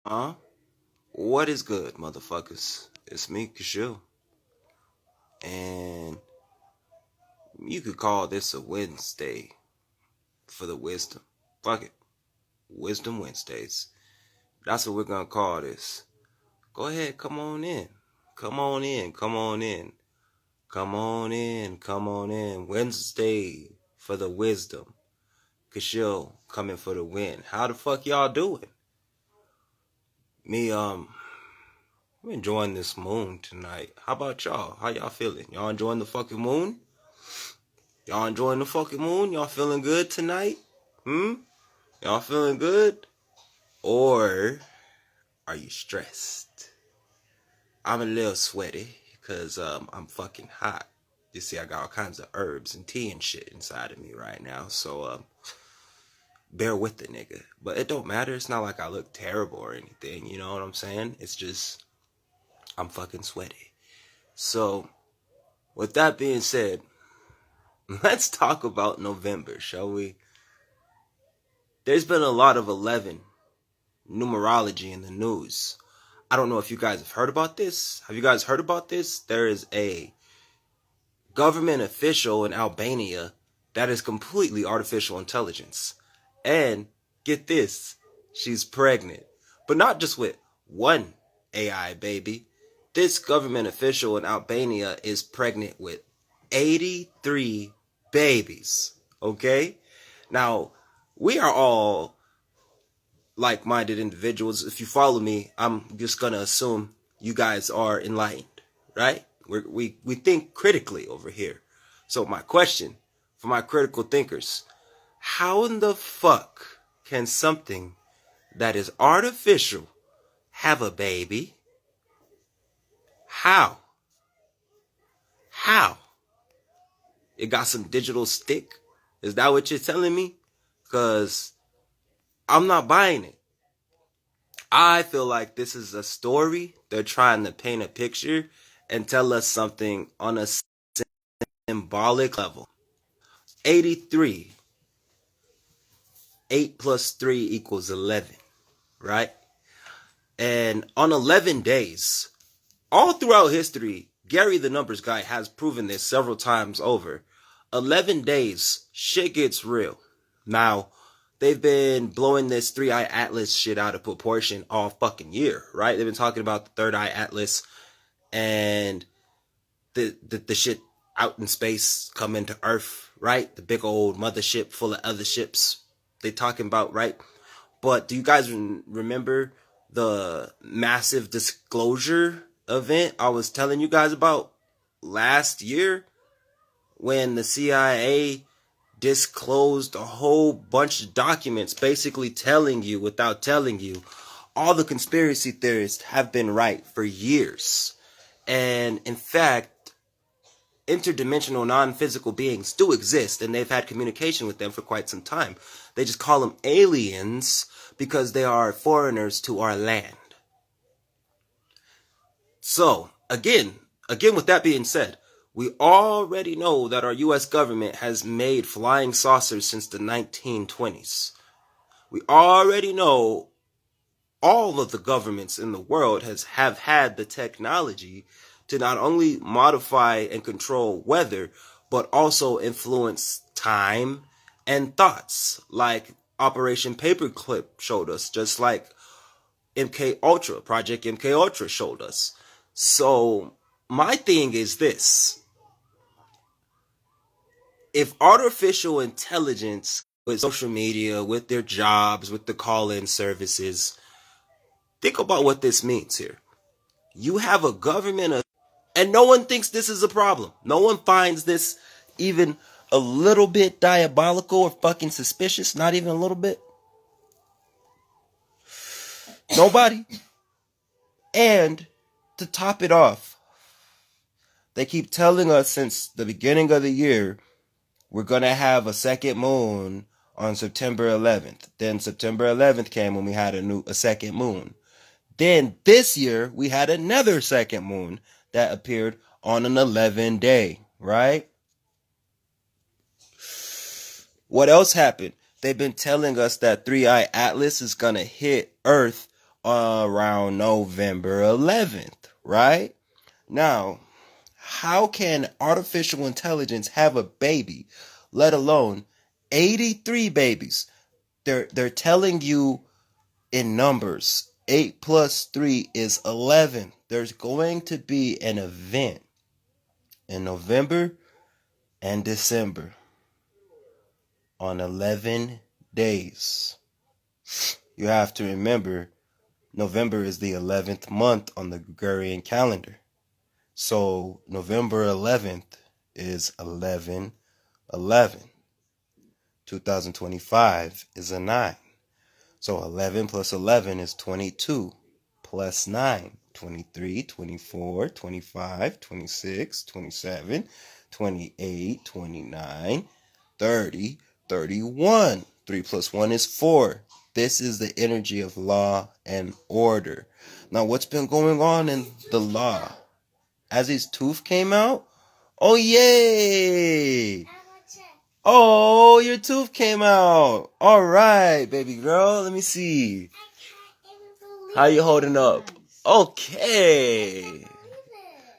Huh? What is good, motherfuckers? It's me, Kasheal. And you could call this a Wednesday for the wisdom. Fuck it. Wisdom Wednesdays. That's what we're gonna call this. Go ahead, come on in. Come on in, come on in. Come on in, come on in. Wednesday for the wisdom. Kasheal coming for the win. How the fuck y'all doing? Me, I'm enjoying this moon tonight. How about y'all? How y'all feeling? Y'all enjoying the fucking moon? Y'all enjoying the fucking moon? Y'all feeling good tonight? Y'all feeling good? Or are you stressed? I'm a little sweaty because I'm fucking hot. You see, I got all kinds of herbs and tea and shit inside of me right now. So bear with the nigga. But it don't matter. It's not like I look terrible or anything. You know what I'm saying? It's just I'm fucking sweaty. So with that being said, let's talk about November, shall we? There's been a lot of 11 numerology in the news. I don't know if you guys have heard about this. Have you guys heard about this? There is a government official in Albania that is completely artificial intelligence. And get this, she's pregnant. But not just with one AI baby. This government official in Albania is pregnant with 83 babies. Okay? Now, we are all like-minded individuals. If you follow me, I'm just gonna assume you guys are enlightened, right? We think critically over here. So my question for my critical thinkers: how in the fuck can something that is artificial have a baby? How? How? It got some digital stick? Is that what you're telling me? Because I'm not buying it. I feel like this is a story. They're trying to paint a picture and tell us something on a symbolic level. 83. 8 plus 3 equals 11, right? And on 11 days, all throughout history, Gary the Numbers Guy has proven this several times over. 11 days, shit gets real. Now, they've been blowing this 3-eye atlas shit out of proportion all fucking year, right? They've been talking about the third eye atlas and the shit out in space coming to Earth, right? The big old mothership full of other ships they talking about, right? But do you guys remember the massive disclosure event I was telling you guys about last year when the CIA disclosed a whole bunch of documents basically telling you, without telling you, all the conspiracy theorists have been right for years. And in fact, interdimensional non-physical beings do exist, and they've had communication with them for quite some time. They just call them aliens because they are foreigners to our land. So, again, with that being said, we already know that our U.S. government has made flying saucers since the 1920s. We already know all of the governments in the world have had the technology to not only modify and control weather, but also influence time and thoughts, like Operation Paperclip showed us, just like Project MK Ultra showed us. So my thing is this: if artificial intelligence with social media, with their jobs, with the call-in services, think about what this means here. You have a government, and no one thinks this is a problem. No one finds this even a little bit diabolical or fucking suspicious. Not even a little bit. Nobody. And to top it off, they keep telling us since the beginning of the year we're going to have a second moon on September 11th. Then September 11th came when we had a second moon. Then this year we had another second moon that appeared on an 11 day, right? What else happened? They've been telling us that 3-eye atlas is going to hit Earth around November 11th, right? Now, how can artificial intelligence have a baby, let alone 83 babies? They're telling you in numbers. 8 plus 3 is 11. There's going to be an event in November and December on 11 days. You have to remember, November is the 11th month on the Gregorian calendar. So November 11th is 11/11. 2025 is a 9. So 11 plus 11 is 22 plus 9. 23, 24, 25, 26, 27, 28, 29, 30, 31. 3 plus 1 is 4. This is the energy of law and order. Now, what's been going on in the law? As his tooth came out? Oh, yay! Oh, your tooth came out. All right, baby girl. Let me see. How you holding up? Okay.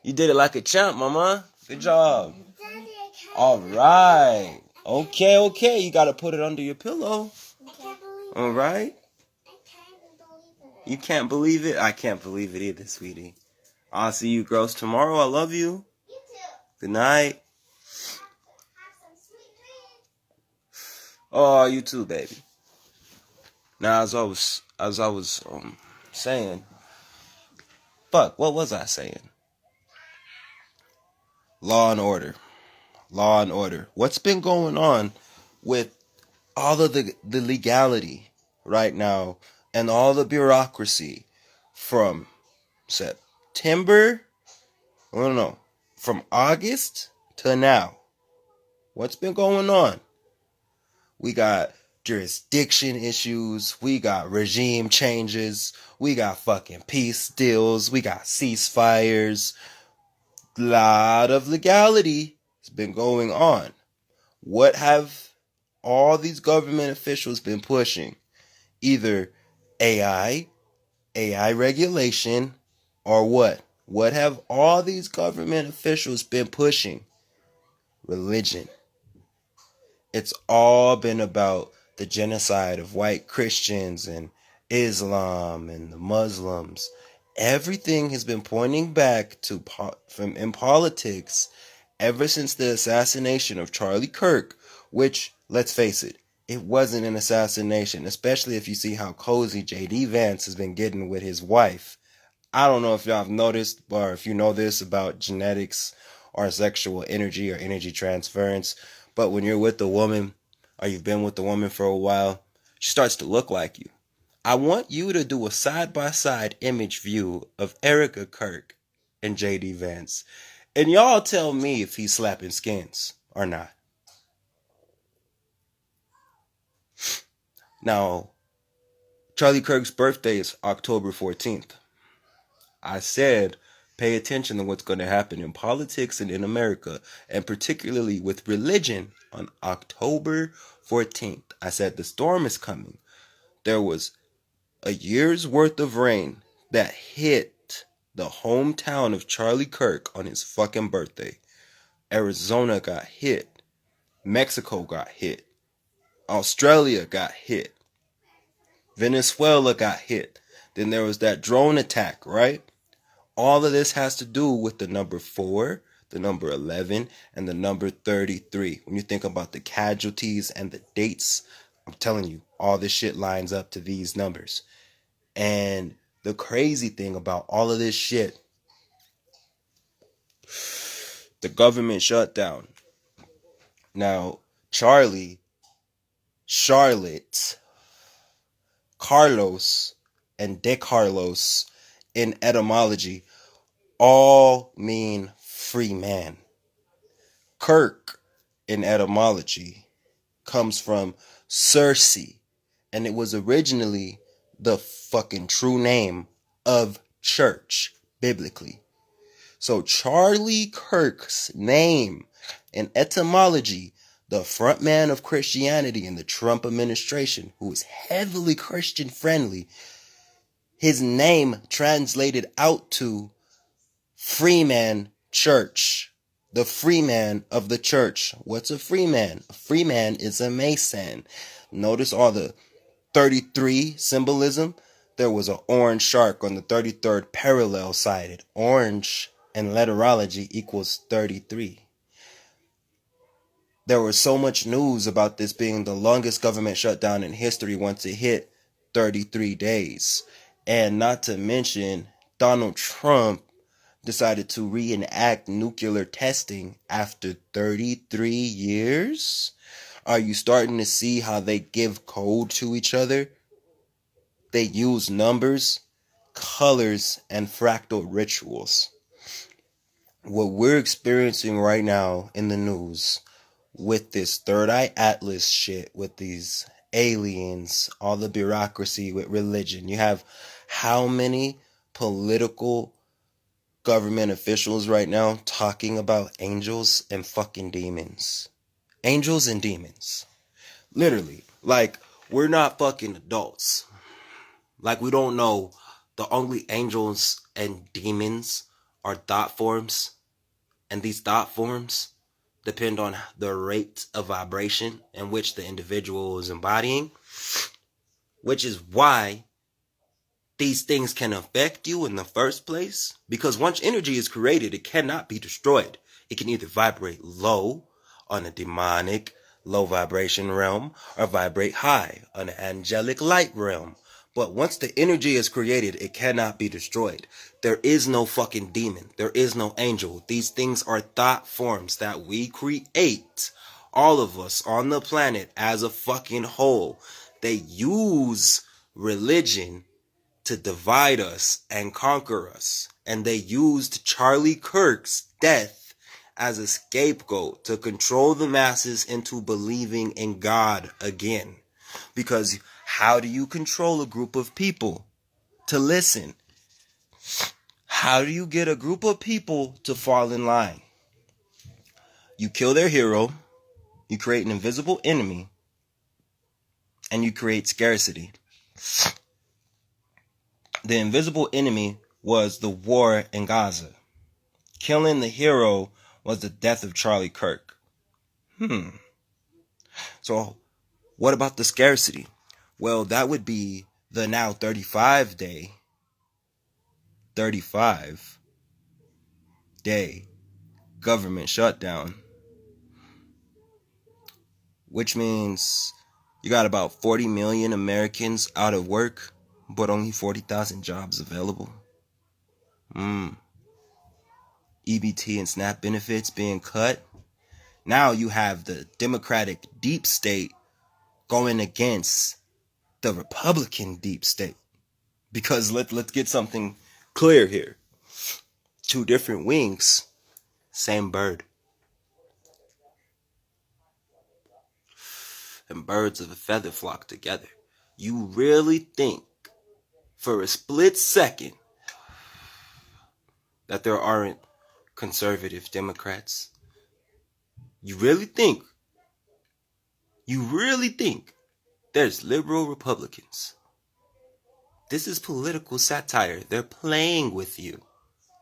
You did it like a champ, mama. Good job. All right. Okay. You got to put it under your pillow. All right. You can't believe it? I can't believe it either, sweetie. I'll see you girls tomorrow. I love you. Good night. Oh, you too, baby. Now, as I was saying, what was I saying? Law and order. What's been going on with all of the legality right now and all the bureaucracy from September? From August to now. What's been going on? We got jurisdiction issues. We got regime changes. We got fucking peace deals. We got ceasefires. Lot of legality has been going on. What have all these government officials been pushing? Either AI regulation, or what? What have all these government officials been pushing? Religion. It's all been about the genocide of white Christians and Islam and the Muslims. Everything has been pointing back to from in politics ever since the assassination of Charlie Kirk, which, let's face it, it wasn't an assassination, especially if you see how cozy J.D. Vance has been getting with his wife. I don't know if y'all have noticed, or if you know this about genetics or sexual energy or energy transference, but when you're with a woman, or you've been with a woman for a while, she starts to look like you. I want you to do a side-by-side image view of Erica Kirk and J.D. Vance. And y'all tell me if he's slapping skins or not. Now, Charlie Kirk's birthday is October 14th. I said, pay attention to what's going to happen in politics and in America, and particularly with religion on October 14th. I said the storm is coming. There was a year's worth of rain that hit the hometown of Charlie Kirk on his fucking birthday. Arizona got hit. Mexico got hit. Australia got hit. Venezuela got hit. Then there was that drone attack, right? All of this has to do with the number 4, the number 11, and the number 33. When you think about the casualties and the dates, I'm telling you, all this shit lines up to these numbers. And the crazy thing about all of this shit, the government shutdown. Now, Charlie, Charlotte, Carlos, and De Carlos in etymology all mean free man. Kirk in etymology comes from Circe, and it was originally the fucking true name of church, biblically. So Charlie Kirk's name in etymology, the front man of Christianity in the Trump administration, who is heavily Christian friendly, his name translated out to Freeman Church. The freeman of the church. What's a freeman? A freeman is a Mason. Notice all the 33 symbolism. There was an orange shark on the 33rd parallel sided. Orange in letterology equals 33. There was so much news about this being the longest government shutdown in history once it hit 33 days. And not to mention, Donald Trump decided to reenact nuclear testing after 33 years. Are you starting to see how they give code to each other? They use numbers, colors, and fractal rituals. What we're experiencing right now in the news with this Third Eye Atlas shit, with these aliens, all the bureaucracy with religion. You have how many political government officials right now talking about angels and fucking demons. Angels and demons. Literally. Like, we're not fucking adults. Like, we don't know the only angels and demons are thought forms. And these thought forms depend on the rate of vibration in which the individual is embodying. Which is why these things can affect you in the first place. Because once energy is created, it cannot be destroyed. It can either vibrate low on a demonic, low vibration realm, or vibrate high on an angelic light realm. But once the energy is created, it cannot be destroyed. There is no fucking demon. There is no angel. These things are thought forms that we create. All of us on the planet as a fucking whole. They use religion to divide us and conquer us. And they used Charlie Kirk's death as a scapegoat to control the masses into believing in God again. Because how do you control a group of people to listen? How do you get a group of people to fall in line? You kill their hero, you create an invisible enemy, and you create scarcity. The invisible enemy was the war in Gaza. Killing the hero was the death of Charlie Kirk. So what about the scarcity? Well, that would be the now 35 day government shutdown. Which means you got about 40 million Americans out of work, but only 40,000 jobs available. EBT and SNAP benefits being cut. Now you have the Democratic deep state going against the Republican deep state. Because let's get something clear here. Two different wings, same bird. And birds of a feather flock together. You really think for a split second that there aren't conservative Democrats? You really think there's liberal Republicans? This is political satire. They're playing with you.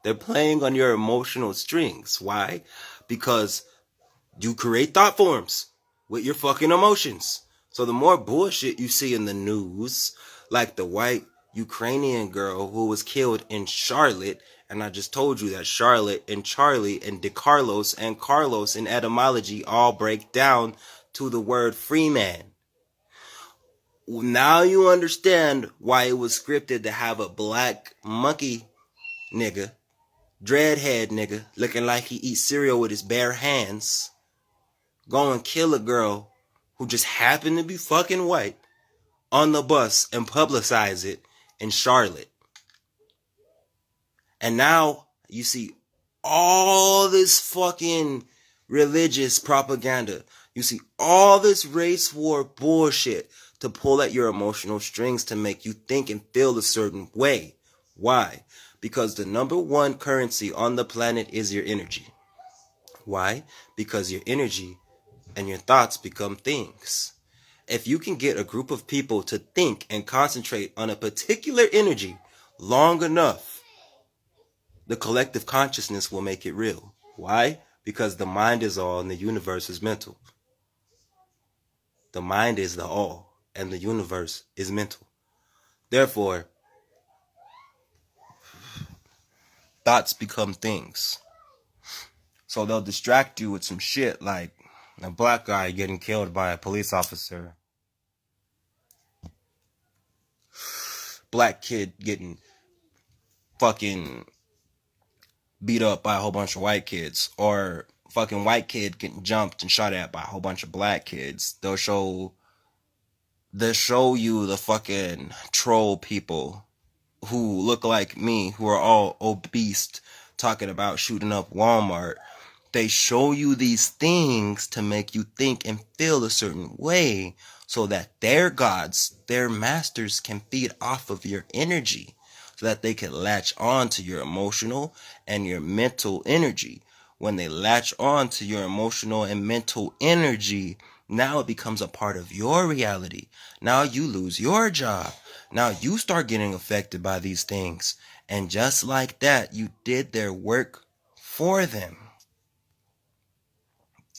They're playing on your emotional strings. Why? Because you create thought forms with your fucking emotions. So the more bullshit you see in the news, like the white Ukrainian girl who was killed in Charlotte, and I just told you that Charlotte and Charlie and DeCarlos and Carlos in etymology all break down to the word free man. Now you understand why it was scripted to have a black monkey nigga, dreadhead nigga, looking like he eats cereal with his bare hands, go and kill a girl who just happened to be fucking white on the bus and publicize it in Charlotte. And now you see all this fucking religious propaganda. You see all this race war bullshit to pull at your emotional strings to make you think and feel a certain way. Why? Because the number one currency on the planet is your energy. Why? Because your energy and your thoughts become things. If you can get a group of people to think and concentrate on a particular energy long enough, the collective consciousness will make it real. Why? Because the mind is all and the universe is mental. The mind is the all and the universe is mental. Therefore, thoughts become things. So they'll distract you with some shit like a black guy getting killed by a police officer, black kid getting fucking beat up by a whole bunch of white kids, or fucking white kid getting jumped and shot at by a whole bunch of black kids. They'll show you the fucking troll people who look like me, who are all obese, talking about shooting up Walmart. They show you these things to make you think and feel a certain way so that their gods, their masters, can feed off of your energy, so that they can latch on to your emotional and your mental energy. When they latch on to your emotional and mental energy, now it becomes a part of your reality. Now you lose your job. Now you start getting affected by these things. And just like that, you did their work for them.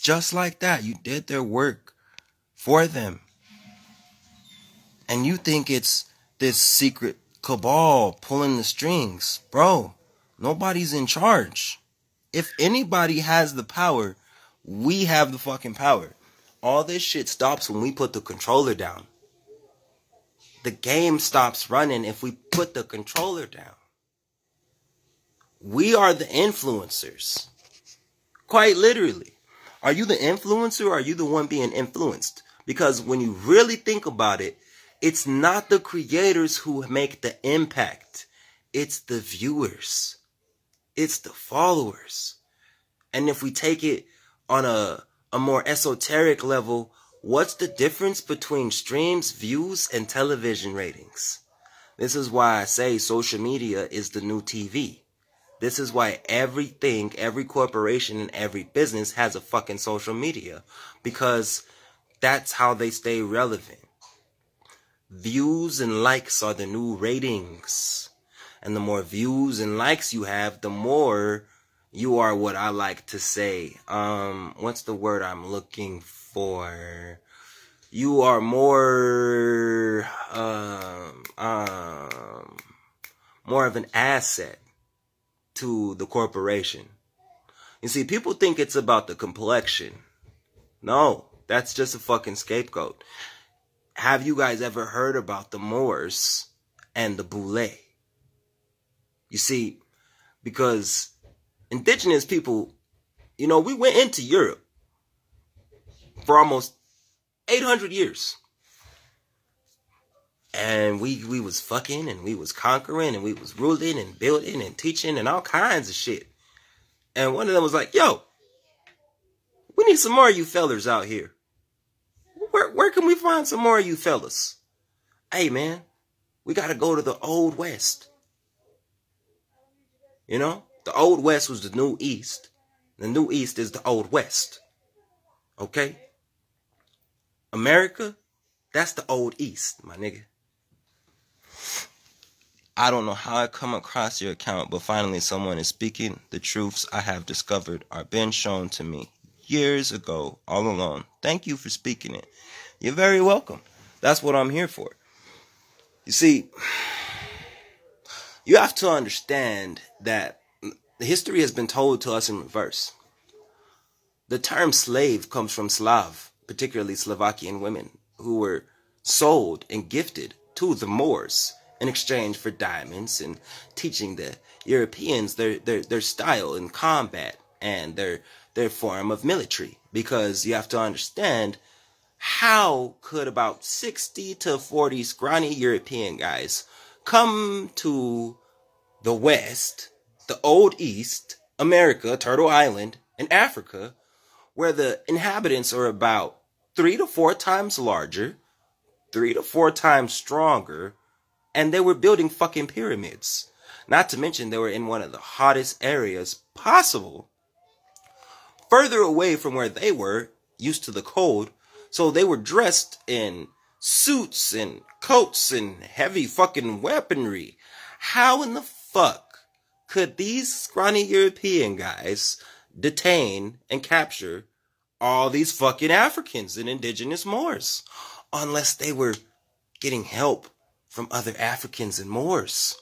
Just like that, you did their work for them. And you think it's this secret cabal pulling the strings. Bro, nobody's in charge. If anybody has the power, we have the fucking power. All this shit stops when we put the controller down. The game stops running if we put the controller down. We are the influencers. Quite literally. Are you the influencer or are you the one being influenced? Because when you really think about it, it's not the creators who make the impact. It's the viewers. It's the followers. And if we take it on a more esoteric level, what's the difference between streams, views, and television ratings? This is why I say social media is the new TV. This is why everything, every corporation, and every business has a fucking social media. Because that's how they stay relevant. Views and likes are the new ratings. And the more views and likes you have, the more you are what I like to say. What's the word I'm looking for? You are more of an asset to the corporation. You see, people think it's about the complexion. No, that's just a fucking scapegoat. Have you guys ever heard about the Moors and the Boule? You see, because indigenous people, we went into Europe for almost 800 years. And we was fucking and we was conquering and we was ruling and building and teaching and all kinds of shit. And one of them was like, yo, we need some more of you fellers out here. Where can we find some more of you fellas? Hey, man, we got to go to the Old West. The Old West was the New East. The New East is the Old West. Okay? America, that's the Old East, my nigga. I don't know how I come across your account, but finally someone is speaking. The truths I have discovered are being shown to me years ago, all alone. Thank you for speaking it. You're very welcome. That's what I'm here for. You see, you have to understand that history has been told to us in reverse. The term slave comes from Slav, particularly Slovakian women, who were sold and gifted to the Moors in exchange for diamonds and teaching the Europeans their style in combat and their form of military. Because you have to understand, how could about 60 to 40 scrawny European guys come to the West, the Old East, America, Turtle Island, and Africa, where the inhabitants are about 3 to 4 times larger, 3 to 4 times stronger, and they were building fucking pyramids. Not to mention they were in one of the hottest areas possible, further away from where they were, used to the cold. So they were dressed in suits and coats and heavy fucking weaponry. How in the fuck could these scrawny European guys detain and capture all these fucking Africans and indigenous Moors unless they were getting help from other Africans and Moors?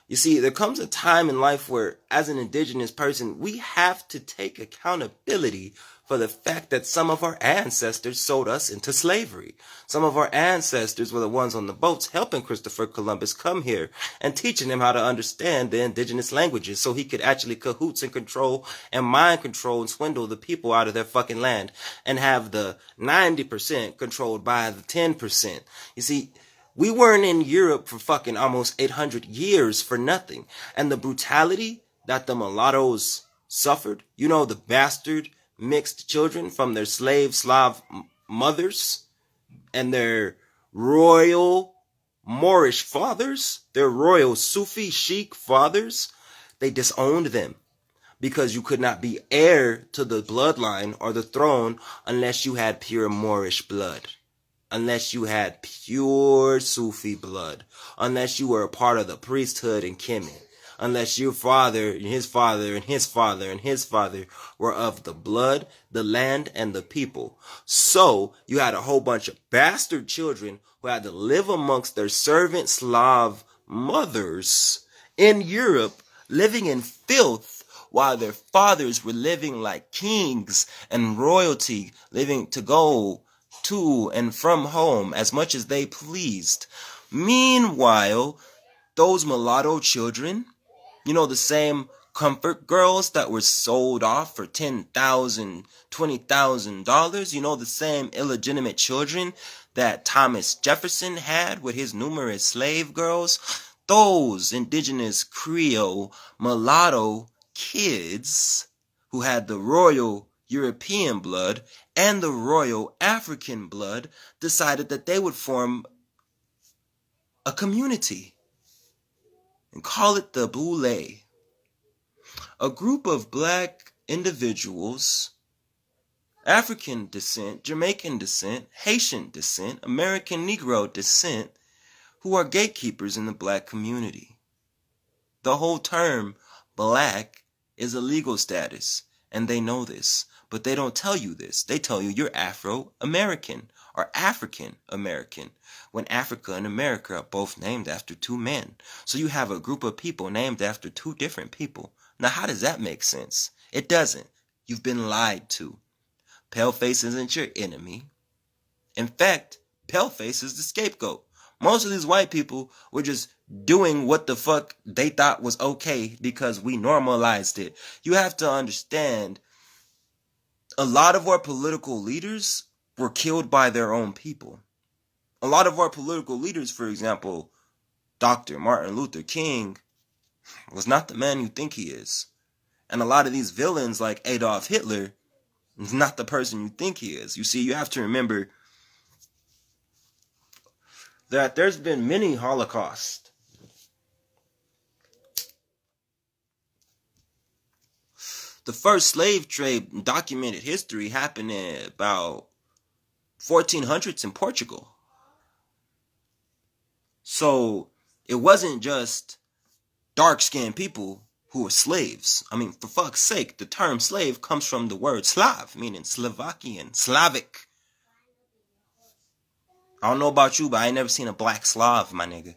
You see, there comes a time in life where, as an indigenous person, we have to take accountability for the fact that some of our ancestors sold us into slavery. Some of our ancestors were the ones on the boats helping Christopher Columbus come here and teaching him how to understand the indigenous languages so he could actually cahoots and control and mind control and swindle the people out of their fucking land and have the 90% controlled by the 10%. You see, we weren't in Europe for fucking almost 800 years for nothing. And the brutality that the mulattoes suffered, you know, the bastard mixed children from their slave Slav mothers and their royal Moorish fathers, their royal Sufi Sheikh fathers, they disowned them because you could not be heir to the bloodline or the throne unless you had pure Moorish blood. Unless you had pure Sufi blood, unless you were a part of the priesthood in Kemet, unless your father and his father and his father and his father were of the blood, the land, and the people. So you had a whole bunch of bastard children who had to live amongst their servant Slav mothers in Europe, living in filth, while their fathers were living like kings and royalty, living to go to and from home as much as they pleased. Meanwhile, those mulatto children, you know, the same comfort girls that were sold off for $10,000, $20,000, you know, the same illegitimate children that Thomas Jefferson had with his numerous slave girls, those indigenous Creole mulatto kids who had the royal European blood and the royal African blood decided that they would form a community and call it the Boule. A group of black individuals, African descent, Jamaican descent, Haitian descent, American Negro descent, who are gatekeepers in the black community. The whole term black is a legal status, and they know this. But they don't tell you this. They tell you you're Afro-American or African-American, when Africa and America are both named after two men. So you have a group of people named after two different people. Now, how does that make sense? It doesn't. You've been lied to. Paleface isn't your enemy. In fact, Paleface is the scapegoat. Most of these white people were just doing what the fuck they thought was okay because we normalized it. You have to understand, a lot of our political leaders were killed by their own people. A lot of our political leaders, for example, Dr. Martin Luther King, was not the man you think he is. And a lot of these villains like Adolf Hitler is not the person you think he is. You see, you have to remember that there's been many Holocausts. The first slave trade in documented history happened in about 1400s in Portugal. So it wasn't just dark-skinned people who were slaves. I mean, for fuck's sake, the term slave comes from the word Slav, meaning Slovakian, Slavic. I don't know about you, but I ain't never seen a black Slav, my nigga.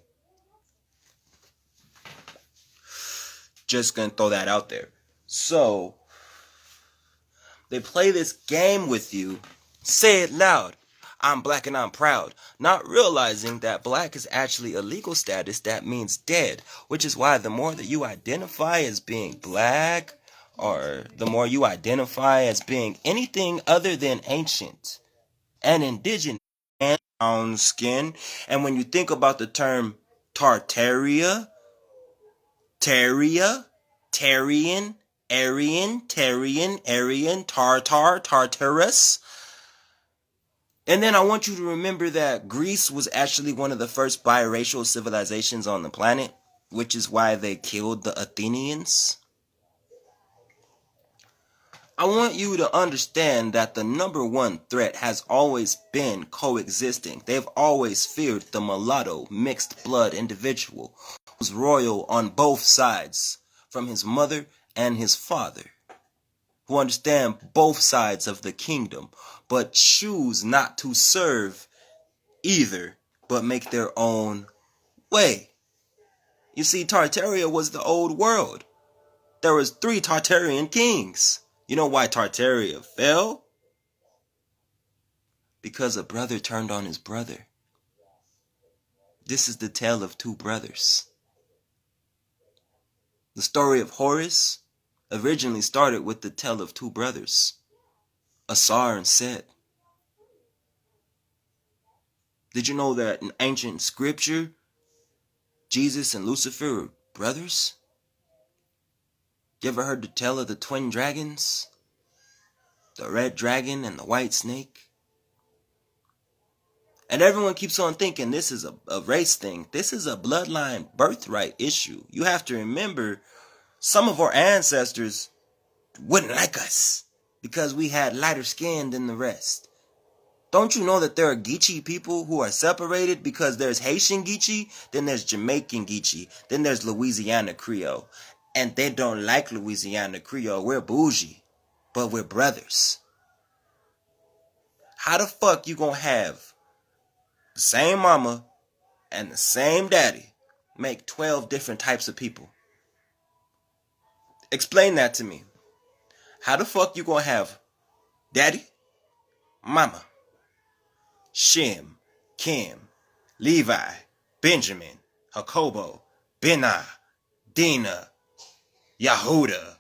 Just gonna throw that out there. So they play this game with you. Say it loud. I'm black and I'm proud. Not realizing that black is actually a legal status that means dead. Which is why the more that you identify as being black, or the more you identify as being anything other than ancient and indigenous and brown skin, and when you think about the term Tartaria, Taria, Tarian, Aryan, Tartar, Tartarus. And then I want you to remember that Greece was actually one of the first biracial civilizations on the planet, which is why they killed the Athenians. I want you to understand that the number one threat has always been coexisting. They've always feared the mulatto, mixed blood individual who's royal on both sides, from his mother and his father, who understand both sides of the kingdom, but choose not to serve either, but make their own way. You see, Tartaria was the old world. There was 3 Tartarian kings. You know why Tartaria fell? Because a brother turned on his brother. This is the tale of 2 brothers. The story of Horus originally started with the tale of 2 brothers, Asar and Set. Did you know that in ancient scripture, Jesus and Lucifer were brothers? You ever heard the tale of the twin dragons? The red dragon and the white snake? And everyone keeps on thinking this is a race thing. This is a bloodline birthright issue. You have to remember, some of our ancestors wouldn't like us because we had lighter skin than the rest. Don't you know that there are Geechee people who are separated because there's Haitian Geechee, then there's Jamaican Geechee, then there's Louisiana Creole. And they don't like Louisiana Creole. We're bougie, but we're brothers. How the fuck you gonna have the same mama and the same daddy make 12 different types of people? Explain that to me. How the fuck you gonna have daddy, mama, Shem, Kim, Levi, Benjamin, Jacobo, Benah, Dinah, Yahuda,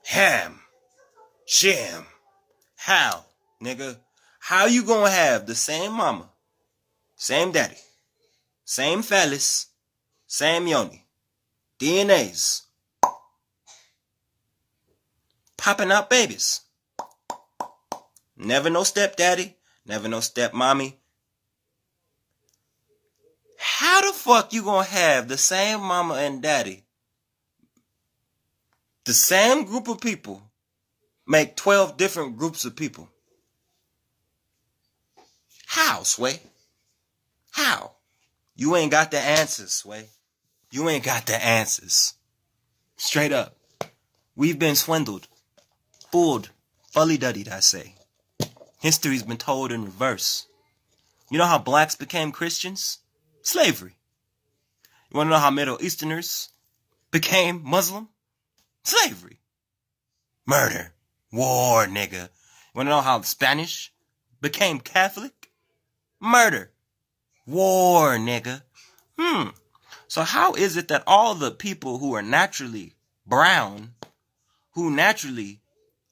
Ham, Shem? How, nigga? How you gonna have the same mama, same daddy, same phallus, same yoni, DNAs, popping out babies? Never no stepdaddy, never no stepmommy. How the fuck you gonna have the same mama and daddy, the same group of people, make 12 different groups of people? How, Sway? How? You ain't got the answers, Sway. You ain't got the answers. Straight up. We've been swindled, fooled, fully-duddied, I say. History's been told in reverse. You know how blacks became Christians? Slavery. You want to know how Middle Easterners became Muslim? Slavery. Murder. War, nigga. You want to know how the Spanish became Catholic? Murder. War, nigga. So how is it that all the people who are naturally brown, who naturally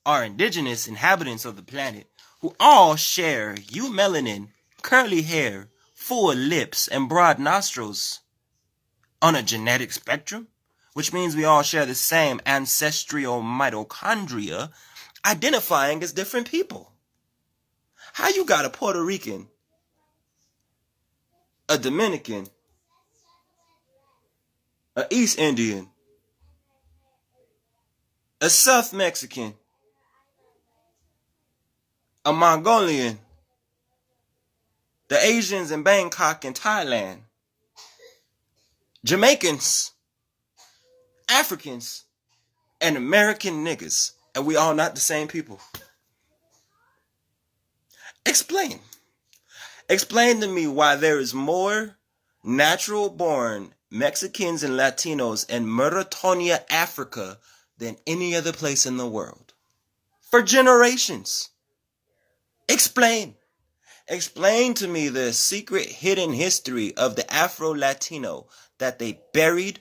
are indigenous inhabitants of the planet, who all share eumelanin, curly hair, full lips, and broad nostrils on a genetic spectrum, which means we all share the same ancestral mitochondria, identifying as different people? How you got a Puerto Rican, a Dominican, a East Indian, a South Mexican, a Mongolian, the Asians in Bangkok and Thailand, Jamaicans, Africans, and American niggas, and we all not the same people? Explain. Explain to me why there is more natural-born Mexicans and Latinos in Mauritania, Africa, than any other place in the world. For generations. Explain. Explain to me the secret hidden history of the Afro-Latino that they buried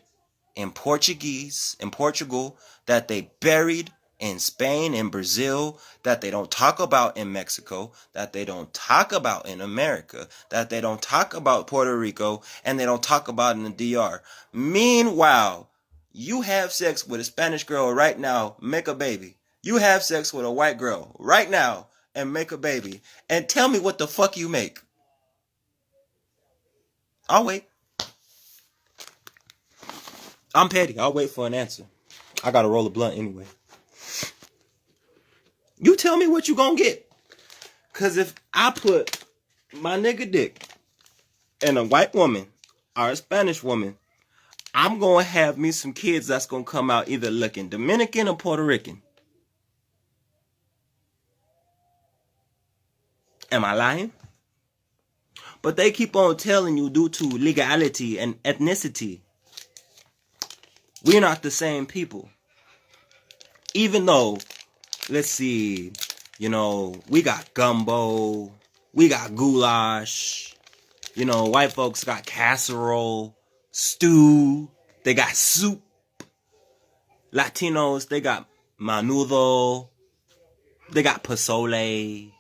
in Portugal, that they buried in Spain and Brazil, that they don't talk about in Mexico, that they don't talk about in America, that they don't talk about Puerto Rico, and they don't talk about in the DR. Meanwhile, you have sex with a Spanish girl right now, make a baby. You have sex with a white girl right now and make a baby. And tell me what the fuck you make. I'll wait. I'm petty. I'll wait for an answer. I gotta roll a blunt anyway. You tell me what you gonna get. Because if I put my nigga dick in a white woman or a Spanish woman, I'm gonna have me some kids that's gonna come out either looking Dominican or Puerto Rican. Am I lying? But they keep on telling you due to legality and ethnicity, we're not the same people. Even though, let's see, we got gumbo, we got goulash, white folks got casserole, stew, they got soup. Latinos, they got menudo, they got pozole,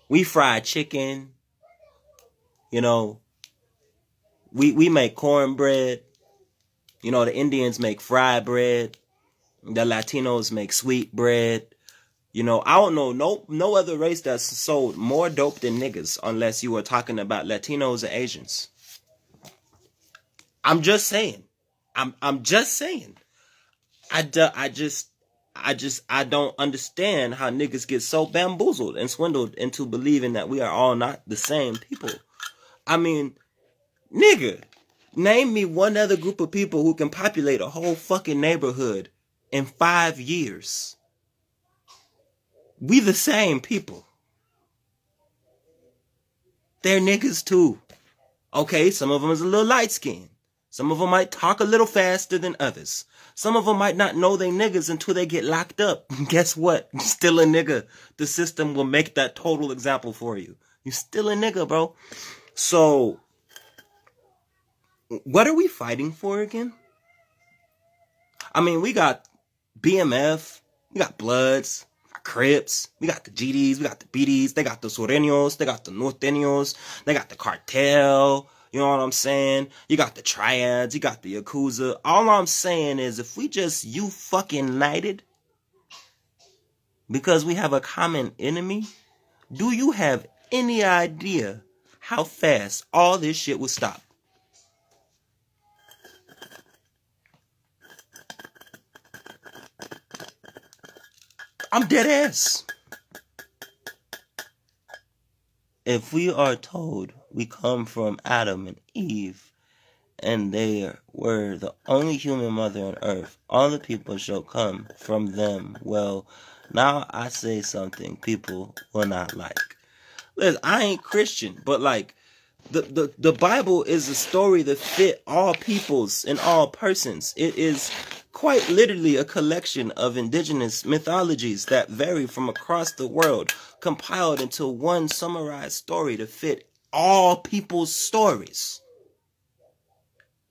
we fried chicken, we make cornbread, the Indians make fried bread, the Latinos make sweet bread. I don't know no other race that's sold more dope than niggas unless you were talking about Latinos and Asians. I'm just saying. I'm just saying. I don't understand how niggas get so bamboozled and swindled into believing that we are all not the same people. I mean, nigga, name me one other group of people who can populate a whole fucking neighborhood in 5 years. We the same people. They're niggas too. Okay, some of them is a little light skinned. Some of them might talk a little faster than others. Some of them might not know they niggas until they get locked up. Guess what? You're still a nigga. The system will make that total example for you. You're still a nigga, bro. So, what are we fighting for again? I mean, we got BMF, we got Bloods, we got Crips, we got the GDs, we got the BDs, they got the Sureños, they got the Norteños, they got the Cartel, you know what I'm saying? You got the Triads, you got the Yakuza. All I'm saying is if we just fucking united because we have a common enemy, do you have any idea how fast all this shit would stop? I'm dead ass. If we are told we come from Adam and Eve, and they were the only human mother on earth, all the people shall come from them. Well, now I say something people will not like. Listen, I ain't Christian, but like, the Bible is a story that fit all peoples and all persons. It is quite literally a collection of indigenous mythologies that vary from across the world, compiled into one summarized story to fit all people's stories.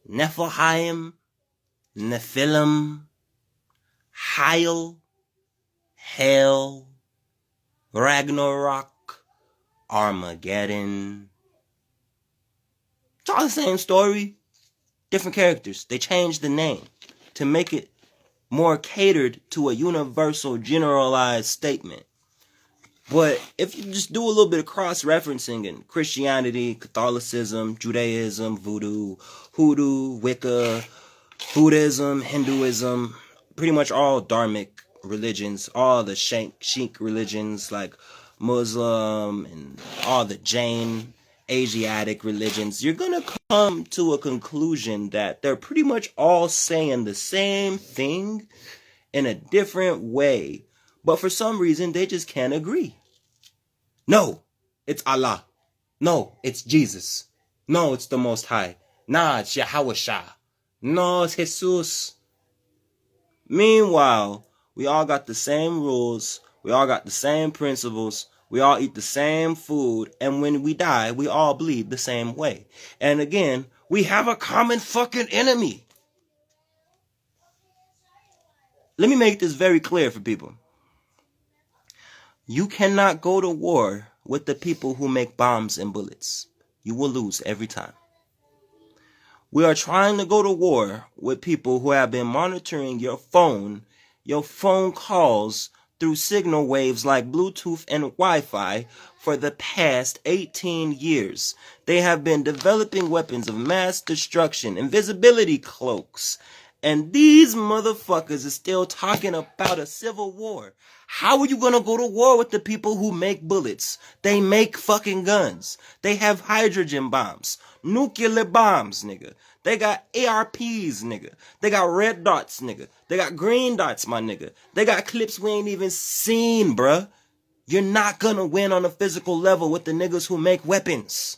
Nephilim, Nephilim, Heil, Hell, Ragnarok, Armageddon. It's all the same story, different characters. They changed the name to make it more catered to a universal, generalized statement. But if you just do a little bit of cross-referencing in Christianity, Catholicism, Judaism, Voodoo, Hoodoo, Wicca, Buddhism, Hinduism, pretty much all dharmic religions, all the Sikh religions like Muslim and all the Jain, Asiatic religions, you're going to come to a conclusion that they're pretty much all saying the same thing in a different way. But for some reason, they just can't agree. No, it's Allah. No, it's Jesus. No, it's the Most High. Nah, it's Yahweh. No, it's Jesus. Meanwhile, we all got the same rules. We all got the same principles. We all eat the same food. And when we die, we all bleed the same way. And again, we have a common fucking enemy. Let me make this very clear for people. You cannot go to war with the people who make bombs and bullets. You will lose every time. We are trying to go to war with people who have been monitoring your phone calls through signal waves like Bluetooth and Wi-Fi for the past 18 years. They have been developing weapons of mass destruction, invisibility cloaks, And these motherfuckers is still talking about a civil war. How are you gonna go to war with the people who make bullets? They make fucking guns. They have hydrogen bombs, nuclear bombs, nigga. They got ARPs, nigga. They got red dots, nigga. They got green dots, my nigga. They got clips we ain't even seen, bruh. You're not gonna win on a physical level with the niggas who make weapons.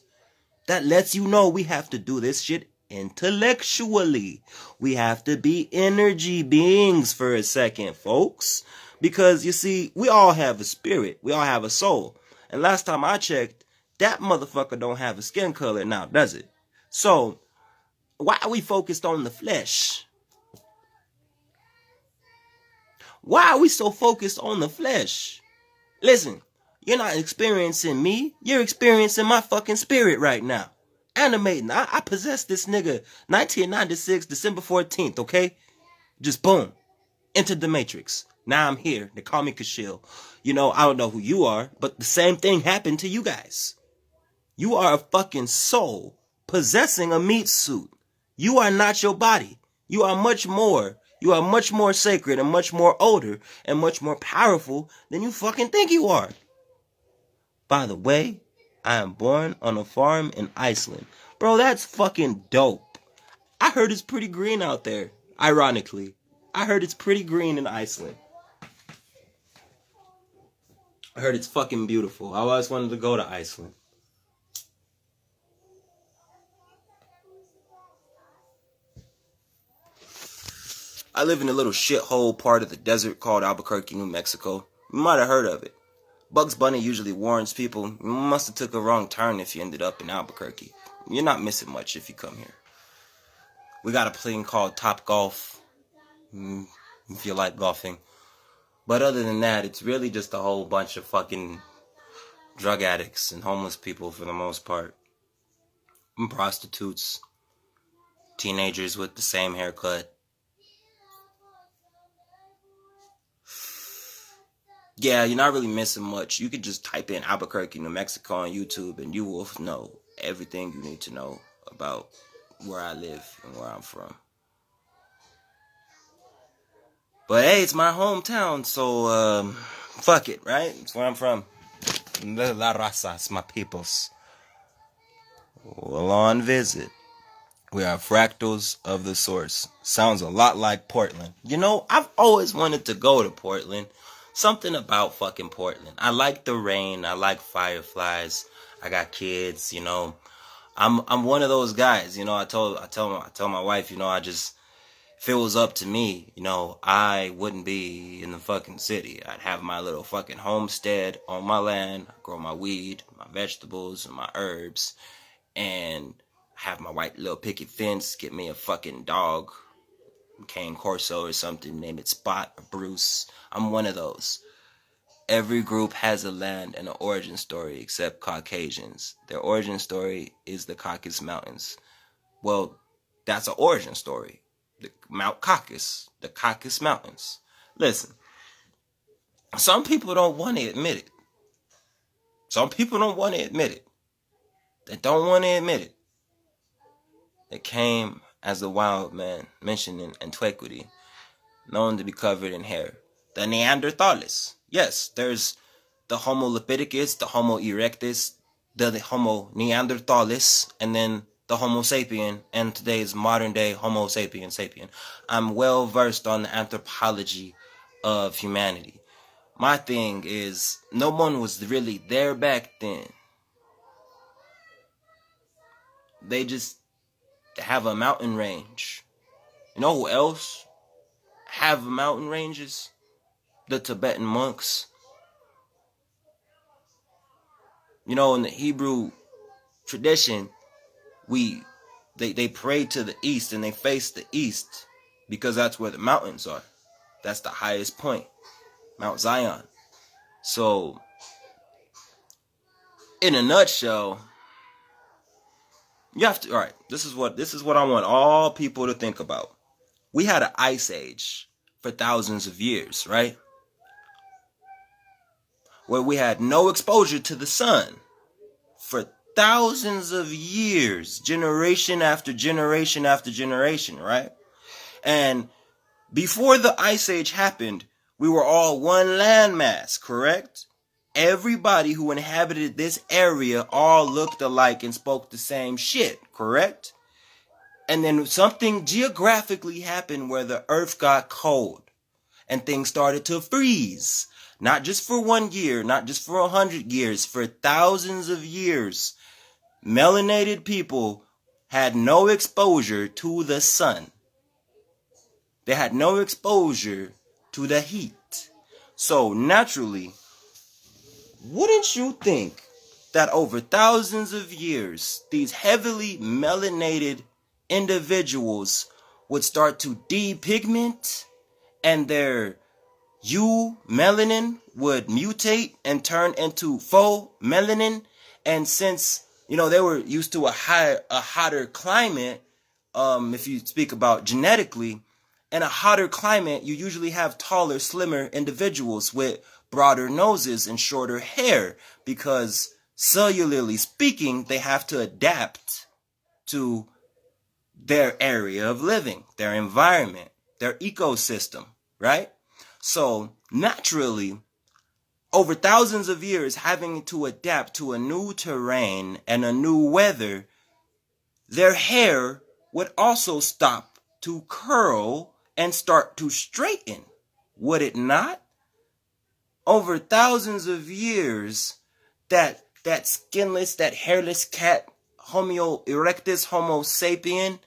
That lets you know we have to do this shit intellectually. We have to be energy beings for a second, folks. Because, you see, we all have a spirit. We all have a soul. And last time I checked, that motherfucker don't have a skin color now, does it? So, why are we focused on the flesh? Why are we so focused on the flesh? Listen, you're not experiencing me. You're experiencing my fucking spirit right now. Animating. I possessed this nigga 1996, December 14th, okay? Just boom. Entered the Matrix. Now I'm here. They call me Kasheal. You know, I don't know who you are, but the same thing happened to you guys. You are a fucking soul possessing a meat suit. You are not your body. You are much more. You are much more sacred and much more older and much more powerful than you fucking think you are. By the way, I am born on a farm in Iceland. Bro, that's fucking dope. I heard it's pretty green out there. Ironically. I heard it's pretty green in Iceland. I heard it's fucking beautiful. I always wanted to go to Iceland. I live in a little shithole part of the desert called Albuquerque, New Mexico. You might have heard of it. Bugs Bunny usually warns people, you must have took a wrong turn if you ended up in Albuquerque. You're not missing much if you come here. We got a thing called Top Golf, if you like golfing. But other than that, it's really just a whole bunch of fucking drug addicts and homeless people for the most part. And prostitutes. Teenagers with the same haircut. Yeah, you're not really missing much. You could just type in Albuquerque, New Mexico on YouTube and you will know everything you need to know about where I live and where I'm from. But hey, it's my hometown, so fuck it, right? It's where I'm from. La Razas, my peoples. Well, on visit. We are fractals of the source. Sounds a lot like Portland. You know, I've always wanted to go to Portland. Something about fucking Portland. I like the rain. I like fireflies. I got kids, you know. I'm one of those guys, you know. I tell my wife, you know, if it was up to me, you know, I wouldn't be in the fucking city. I'd have my little fucking homestead on my land, grow my weed, my vegetables, and my herbs, and have my white little picket fence, get me a fucking dog, Cane Corso or something, name it Spot or Bruce. I'm one of those. Every group has a land and an origin story except Caucasians. Their origin story is the Caucasus Mountains. Well, that's an origin story. Mount Caucasus, the Caucasus Mountains. Listen, some people don't want to admit it. Some people don't want to admit it. They don't want to admit it. It came as a wild man mentioned in antiquity, known to be covered in hair. The Neanderthals. Yes, there's the Homo lepidicus, the Homo erectus, the Homo neanderthalis, and then the Homo sapien, and today's modern day Homo sapien. I'm well versed on the anthropology of humanity. My thing is, no one was really there back then. They just have a mountain range. You know who else have mountain ranges? The Tibetan monks. You know, in the Hebrew tradition, they pray to the east and they face the east because that's where the mountains are. That's the highest point, Mount Zion. So, in a nutshell, you have to. All right, this is what I want all people to think about. We had an ice age for thousands of years, right? Where we had no exposure to the sun for thousands of years, generation after generation after generation, right? And before the Ice Age happened, we were all one landmass, correct? Everybody who inhabited this area all looked alike and spoke the same shit, correct? And then something geographically happened where the earth got cold and things started to freeze. Not just for 1 year, not just for 100 years, for thousands of years. Melanated people had no exposure to the sun. They had no exposure to the heat. So naturally, wouldn't you think that over thousands of years, these heavily melanated individuals would start to depigment and their melanin would mutate and turn into faux melanin? And since, they were used to a hotter climate, if you speak about genetically, in a hotter climate, you usually have taller, slimmer individuals with broader noses and shorter hair because cellularly speaking, they have to adapt to their area of living, their environment, their ecosystem, right? So naturally, over thousands of years, having to adapt to a new terrain and a new weather, their hair would also stop to curl and start to straighten, would it not? Over thousands of years, that skinless, that hairless cat, Homo erectus, Homo sapien,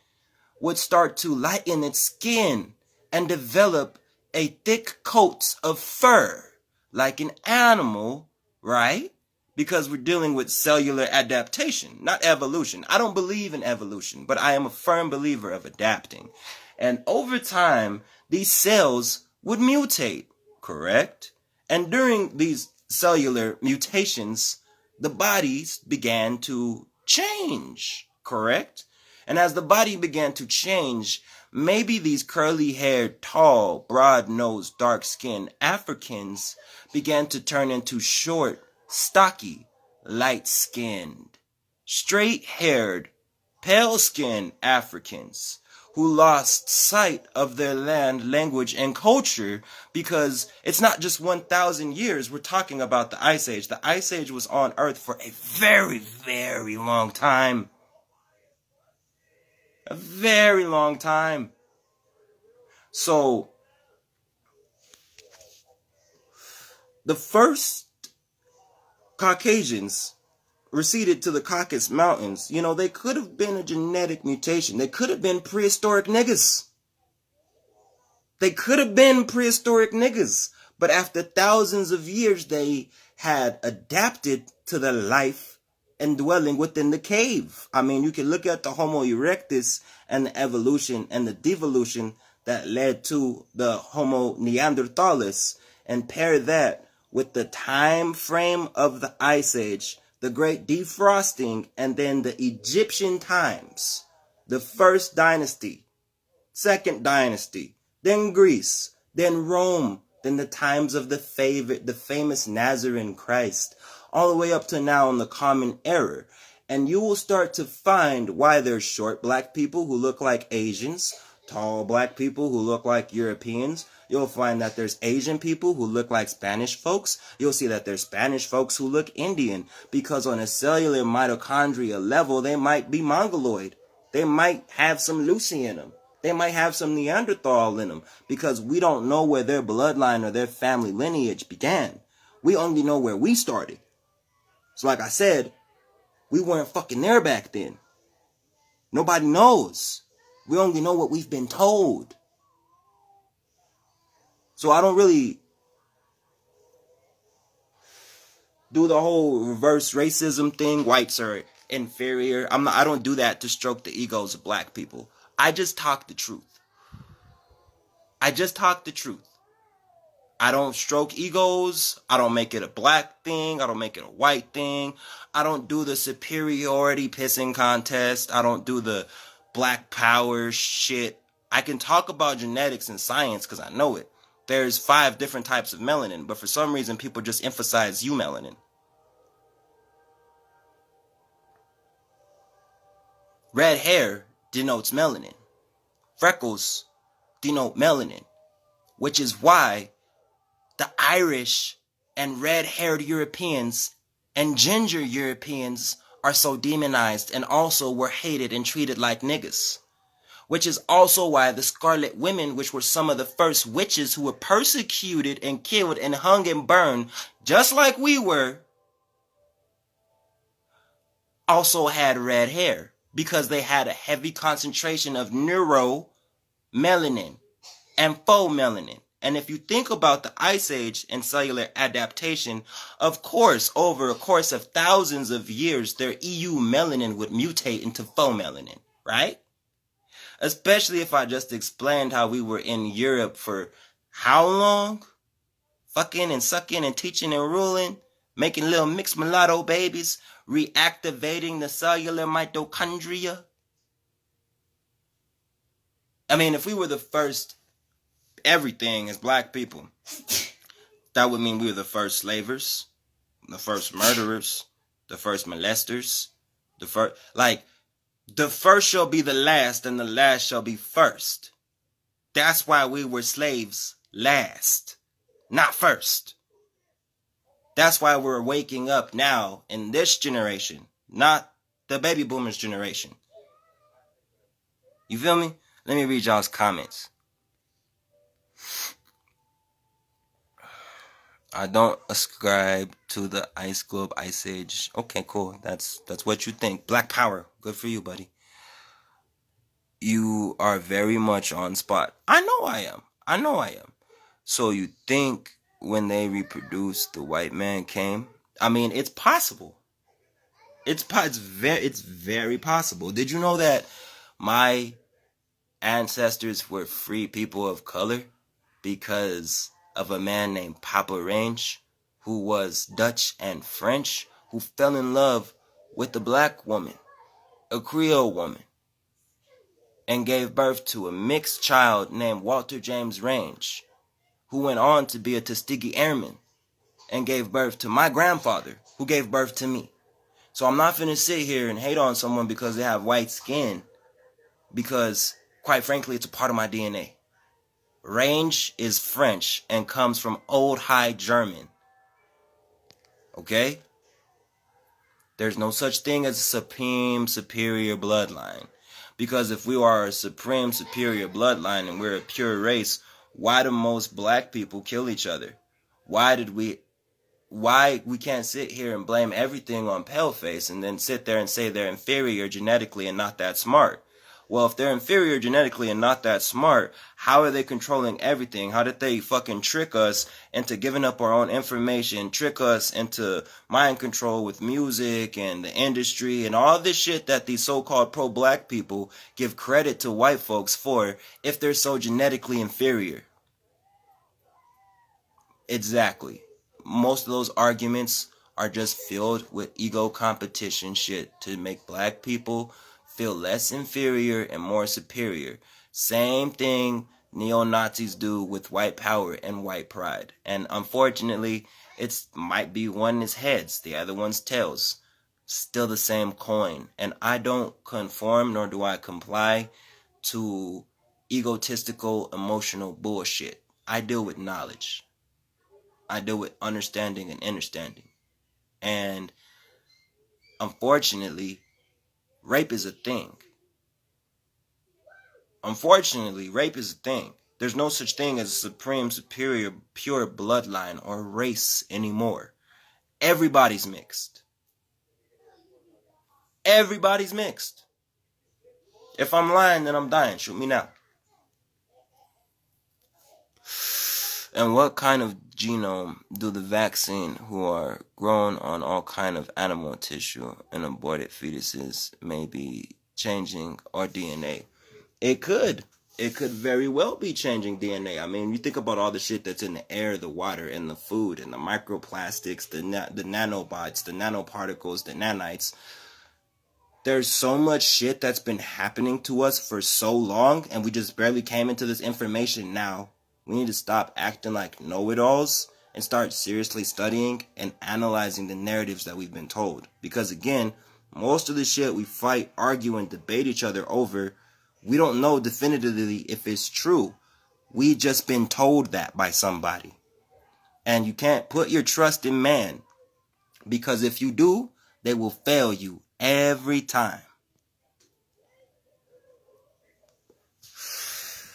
would start to lighten its skin and develop a thick coat of fur, like an animal, right? Because we're dealing with cellular adaptation, not evolution. I don't believe in evolution, but I am a firm believer of adapting. And over time, these cells would mutate, correct? And during these cellular mutations, the bodies began to change, correct? And as the body began to change, maybe these curly-haired, tall, broad-nosed, dark-skinned Africans began to turn into short, stocky, light-skinned, straight-haired, pale-skinned Africans who lost sight of their land, language, and culture because it's not just 1,000 years. We're talking about the Ice Age. The Ice Age was on Earth for a very, very long time. A very long time. So, the first Caucasians receded to the Caucasus Mountains. They could have been a genetic mutation. They could have been prehistoric niggas. They could have been prehistoric niggas. But after thousands of years, they had adapted to the life and dwelling within the cave. I mean, you can look at the Homo erectus and the evolution and the devolution that led to the Homo neanderthalis and pair that with the time frame of the Ice Age, the Great Defrosting, and then the Egyptian times, the first dynasty, second dynasty, then Greece, then Rome, then the times of the famous Nazarene Christ, all the way up to now in the Common Era. And you will start to find why there's short black people who look like Asians, tall black people who look like Europeans. You'll find that there's Asian people who look like Spanish folks. You'll see that there's Spanish folks who look Indian, because on a cellular mitochondria level, they might be Mongoloid. They might have some Lucy in them. They might have some Neanderthal in them, because we don't know where their bloodline or their family lineage began. We only know where we started. So like I said, we weren't fucking there back then. Nobody knows. We only know what we've been told. So I don't really do the whole reverse racism thing. Whites are inferior. I don't do that to stroke the egos of black people. I just talk the truth. I just talk the truth. I don't stroke egos. I don't make it a black thing. I don't make it a white thing. I don't do the superiority pissing contest. I don't do the black power shit. I can talk about genetics and science because I know it. There's 5 different types of melanin, but for some reason people just emphasize eumelanin. Red hair denotes melanin. Freckles denote melanin, which is why the Irish and red-haired Europeans and ginger Europeans are so demonized and also were hated and treated like niggas. Which is also why the Scarlet Women, which were some of the first witches who were persecuted and killed and hung and burned, just like we were, also had red hair because they had a heavy concentration of neuromelanin and faux melanin. And if you think about the Ice Age and cellular adaptation, of course, over a course of thousands of years, their EU melanin would mutate into faux melanin, right? Especially if I just explained how we were in Europe for how long? Fucking and sucking and teaching and ruling, making little mixed mulatto babies, reactivating the cellular mitochondria. I mean, if we were the first everything as black people, that would mean we were the first slavers, the first murderers, the first molesters, the first shall be the last and the last shall be first. That's why we were slaves last, not first. That's why we're waking up now in this generation, not the baby boomers generation. You feel me? Let me read y'all's comments. I don't ascribe to the Ice Globe Ice Age. Okay, cool. That's what you think. Black Power. Good for you, buddy. You are very much on spot. I know I am. So you think when they reproduced, the white man came? I mean, it's possible. It's very possible. Did you know that my ancestors were free people of color because of a man named Papa Range, who was Dutch and French, who fell in love with a black woman, a Creole woman, and gave birth to a mixed child named Walter James Range, who went on to be a Tuskegee Airman and gave birth to my grandfather, who gave birth to me. So I'm not finna sit here and hate on someone because they have white skin, because, quite frankly, it's a part of my DNA. Range is French and comes from Old High German. Okay? There's no such thing as a supreme superior bloodline. Because if we are a supreme superior bloodline and we're a pure race, why do most black people kill each other? Why we can't sit here and blame everything on paleface and then sit there and say they're inferior genetically and not that smart? Well, if they're inferior genetically and not that smart, how are they controlling everything? How did they fucking trick us into giving up our own information, trick us into mind control with music and the industry and all this shit that these so-called pro-black people give credit to white folks for if they're so genetically inferior? Exactly. Most of those arguments are just filled with ego competition shit to make black people feel less inferior and more superior. Same thing neo-Nazis do with white power and white pride. And unfortunately, it might be one is heads, the other one's tails. Still the same coin. And I don't conform nor do I comply to egotistical emotional bullshit. I deal with knowledge. I deal with understanding and understanding. And unfortunately, rape is a thing. There's no such thing as a supreme, superior, pure bloodline or race anymore. Everybody's mixed. Everybody's mixed. If I'm lying, then I'm dying. Shoot me now. And what kind of genome do the vaccine who are grown on all kind of animal tissue and aborted fetuses may be changing, or DNA? It could very well be changing DNA. I mean, you think about all the shit that's in the air, the water, and the food, and the microplastics, the nanobots, the nanoparticles, the nanites. There's so much shit that's been happening to us for so long, and we just barely came into this information now. We need to stop acting like know-it-alls and start seriously studying and analyzing the narratives that we've been told. Because again, most of the shit we fight, argue, and debate each other over, we don't know definitively if it's true. We just been told that by somebody. And you can't put your trust in man, because if you do, they will fail you every time.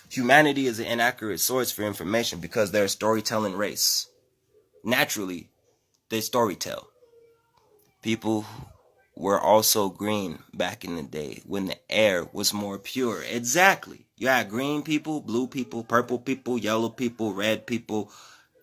Humanity is an inaccurate source for information because they're a storytelling race. Naturally, they storytell. People were also green back in the day when the air was more pure. Exactly. You had green people, blue people, purple people, yellow people, red people,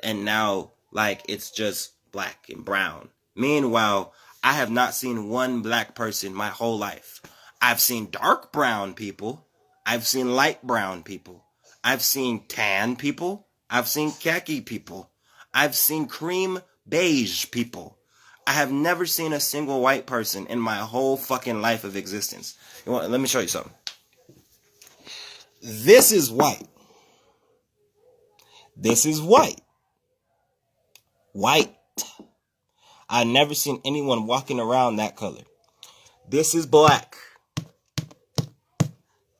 and now like it's just black and brown. Meanwhile, I have not seen one black person my whole life. I've seen dark brown people. I've seen light brown people. I've seen tan people. I've seen khaki people. I've seen cream beige people. I have never seen a single white person in my whole fucking life of existence. Let me show you something. This is white. This is white. White. I've never seen anyone walking around that color. This is black.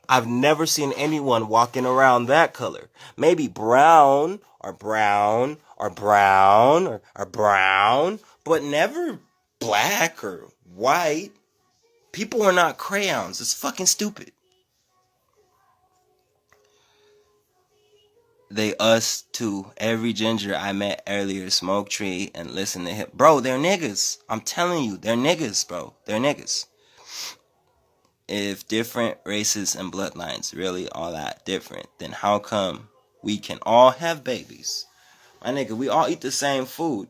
I've never seen anyone walking around that color. Maybe brown or brown or brown or brown, but never black or white. People are not crayons. It's fucking stupid. They us too. Every ginger I met earlier smoke tree and listen to him. Bro, they're niggas. I'm telling you, they're niggas, bro. They're niggas. If different races and bloodlines really all that different, then how come we can all have babies? My nigga, we all eat the same food.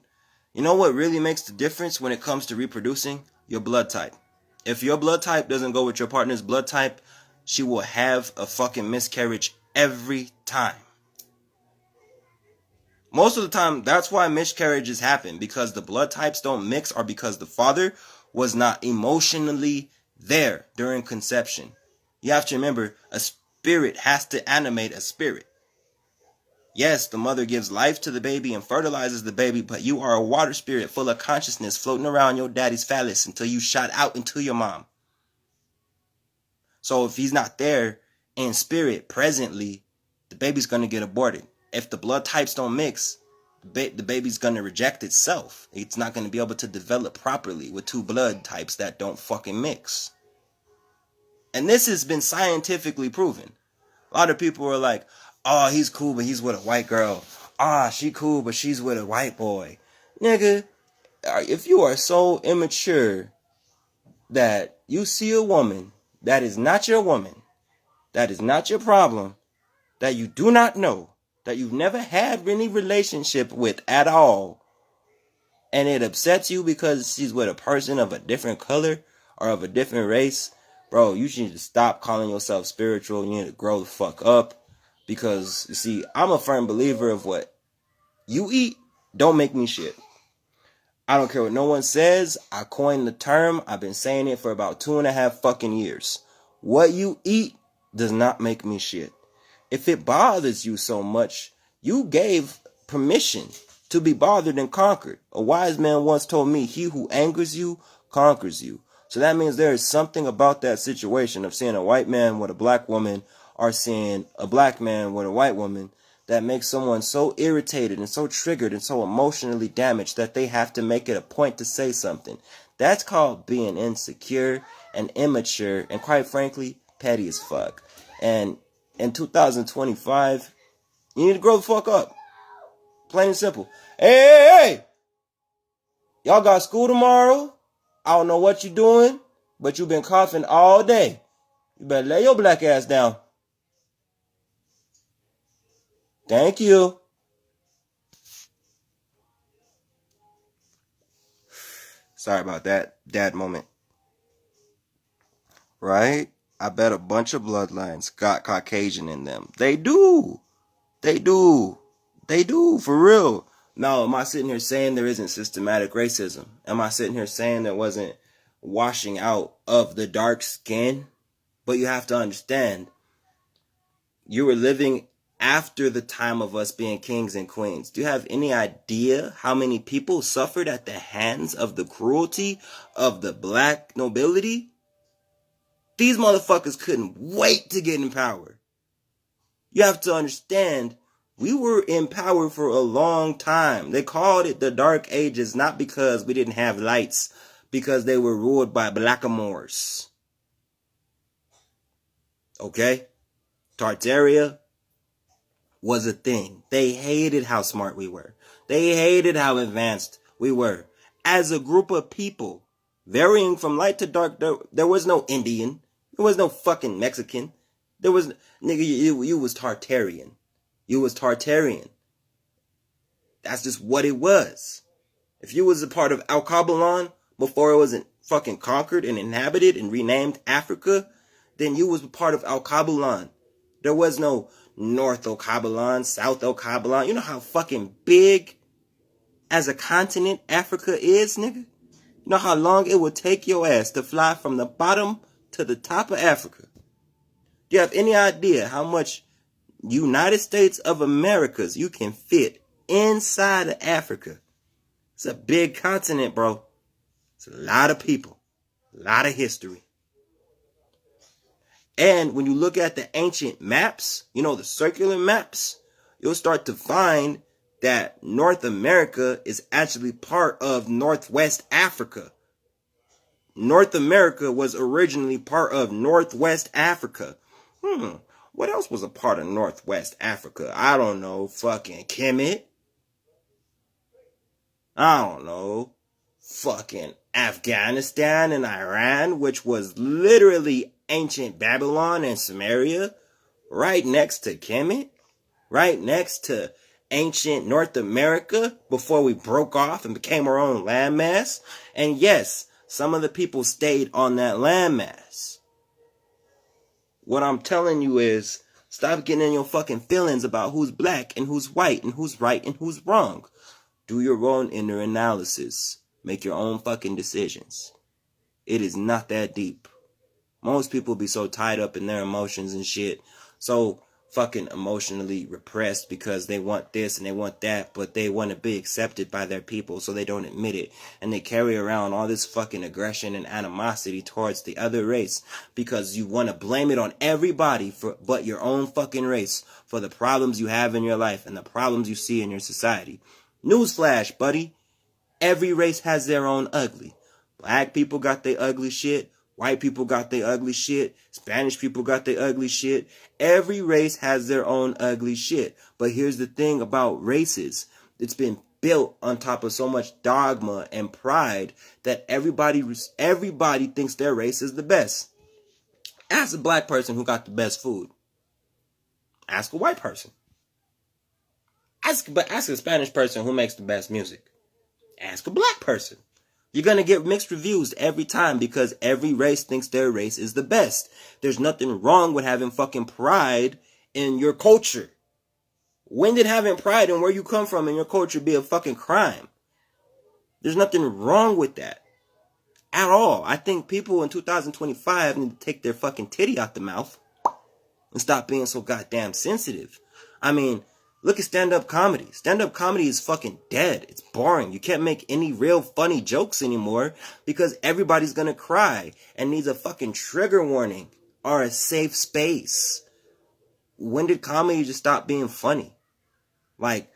You know what really makes the difference when it comes to reproducing? Your blood type. If your blood type doesn't go with your partner's blood type, she will have a fucking miscarriage every time. Most of the time, that's why miscarriages happen, because the blood types don't mix or because the father was not emotionally there during conception. You have to remember, a spirit has to animate a spirit. Yes, the mother gives life to the baby and fertilizes the baby, but you are a water spirit full of consciousness floating around your daddy's phallus until you shot out into your mom. So if he's not there in spirit presently, the baby's going to get aborted. If the blood types don't mix, the baby's going to reject itself. It's not going to be able to develop properly with two blood types that don't fucking mix. And this has been scientifically proven. A lot of people are like, oh, he's cool, but he's with a white girl. Ah, she cool, but she's with a white boy. Nigga, if you are so immature that you see a woman that is not your woman, that is not your problem, that you do not know, that you've never had any relationship with at all, and it upsets you because she's with a person of a different color or of a different race, bro, you need to stop calling yourself spiritual. You need to grow the fuck up. Because, you see, I'm a firm believer of what you eat, don't make me shit. I don't care what no one says. I coined the term. I've been saying it for about 2.5 fucking years. What you eat does not make me shit. If it bothers you so much, you gave permission to be bothered and conquered. A wise man once told me, he who angers you, conquers you. So that means there is something about that situation of seeing a white man with a black woman or seeing a black man with a white woman that makes someone so irritated and so triggered and so emotionally damaged that they have to make it a point to say something. That's called being insecure and immature and, quite frankly, petty as fuck. And in 2025, you need to grow the fuck up. Plain and simple. Hey! Y'all got school tomorrow? I don't know what you're doing, but you've been coughing all day. You better lay your black ass down. Thank you. Sorry about that dad moment. Right? I bet a bunch of bloodlines got Caucasian in them. They do. They do. They do, for real. Now, am I sitting here saying there isn't systematic racism? Am I sitting here saying there wasn't washing out of the dark skin? But you have to understand, you were living after the time of us being kings and queens. Do you have any idea how many people suffered at the hands of the cruelty of the black nobility? These motherfuckers couldn't wait to get in power. You have to understand, we were in power for a long time. They called it the Dark Ages, not because we didn't have lights, because they were ruled by blackamoors. Okay? Tartaria was a thing. They hated how smart we were. They hated how advanced we were. As a group of people, varying from light to dark, there was no Indian. There was no fucking Mexican. There was, nigga, you was Tartarian. You was Tartarian. That's just what it was. If you was a part of Alkebulan before it was fucking conquered and inhabited and renamed Africa, then you was a part of Alkebulan. There was no North Alkebulan, South Alkebulan. You know how fucking big as a continent Africa is, nigga? You know how long it would take your ass to fly from the bottom to the top of Africa? Do you have any idea how much United States of Americas you can fit inside of Africa? It's a big continent, bro. It's a lot of people, a lot of history. And when you look at the ancient maps, you know, the circular maps, you'll start to find that North America is actually part of Northwest Africa. North America was originally part of Northwest Africa. What else was a part of Northwest Africa? I don't know. Fucking Kemet. I don't know. Fucking Afghanistan and Iran, which was literally ancient Babylon and Samaria, right next to Kemet, right next to ancient North America before we broke off and became our own landmass. And yes, some of the people stayed on that landmass. What I'm telling you is, stop getting in your fucking feelings about who's black and who's white and who's right and who's wrong. Do your own inner analysis. Make your own fucking decisions. It is not that deep. Most people be so tied up in their emotions and shit. So fucking emotionally repressed because they want this and they want that, but they want to be accepted by their people, so they don't admit it. And they carry around all this fucking aggression and animosity towards the other race because you want to blame it on everybody but your own fucking race for the problems you have in your life and the problems you see in your society. Newsflash, buddy. Every race has their own ugly. Black people got their ugly shit. White people got their ugly shit. Spanish people got their ugly shit. Every race has their own ugly shit. But here's the thing about races. It's been built on top of so much dogma and pride that everybody thinks their race is the best. Ask a black person who got the best food. Ask a white person. Ask a Spanish person who makes the best music. Ask a black person. You're going to get mixed reviews every time because every race thinks their race is the best. There's nothing wrong with having fucking pride in your culture. When did having pride in where you come from in your culture be a fucking crime? There's nothing wrong with that at all. I think people in 2025 need to take their fucking titty out the mouth and stop being so goddamn sensitive. I mean, look at stand-up comedy. Stand-up comedy is fucking dead. It's boring. You can't make any real funny jokes anymore because everybody's gonna cry and needs a fucking trigger warning or a safe space. When did comedy just stop being funny? Like,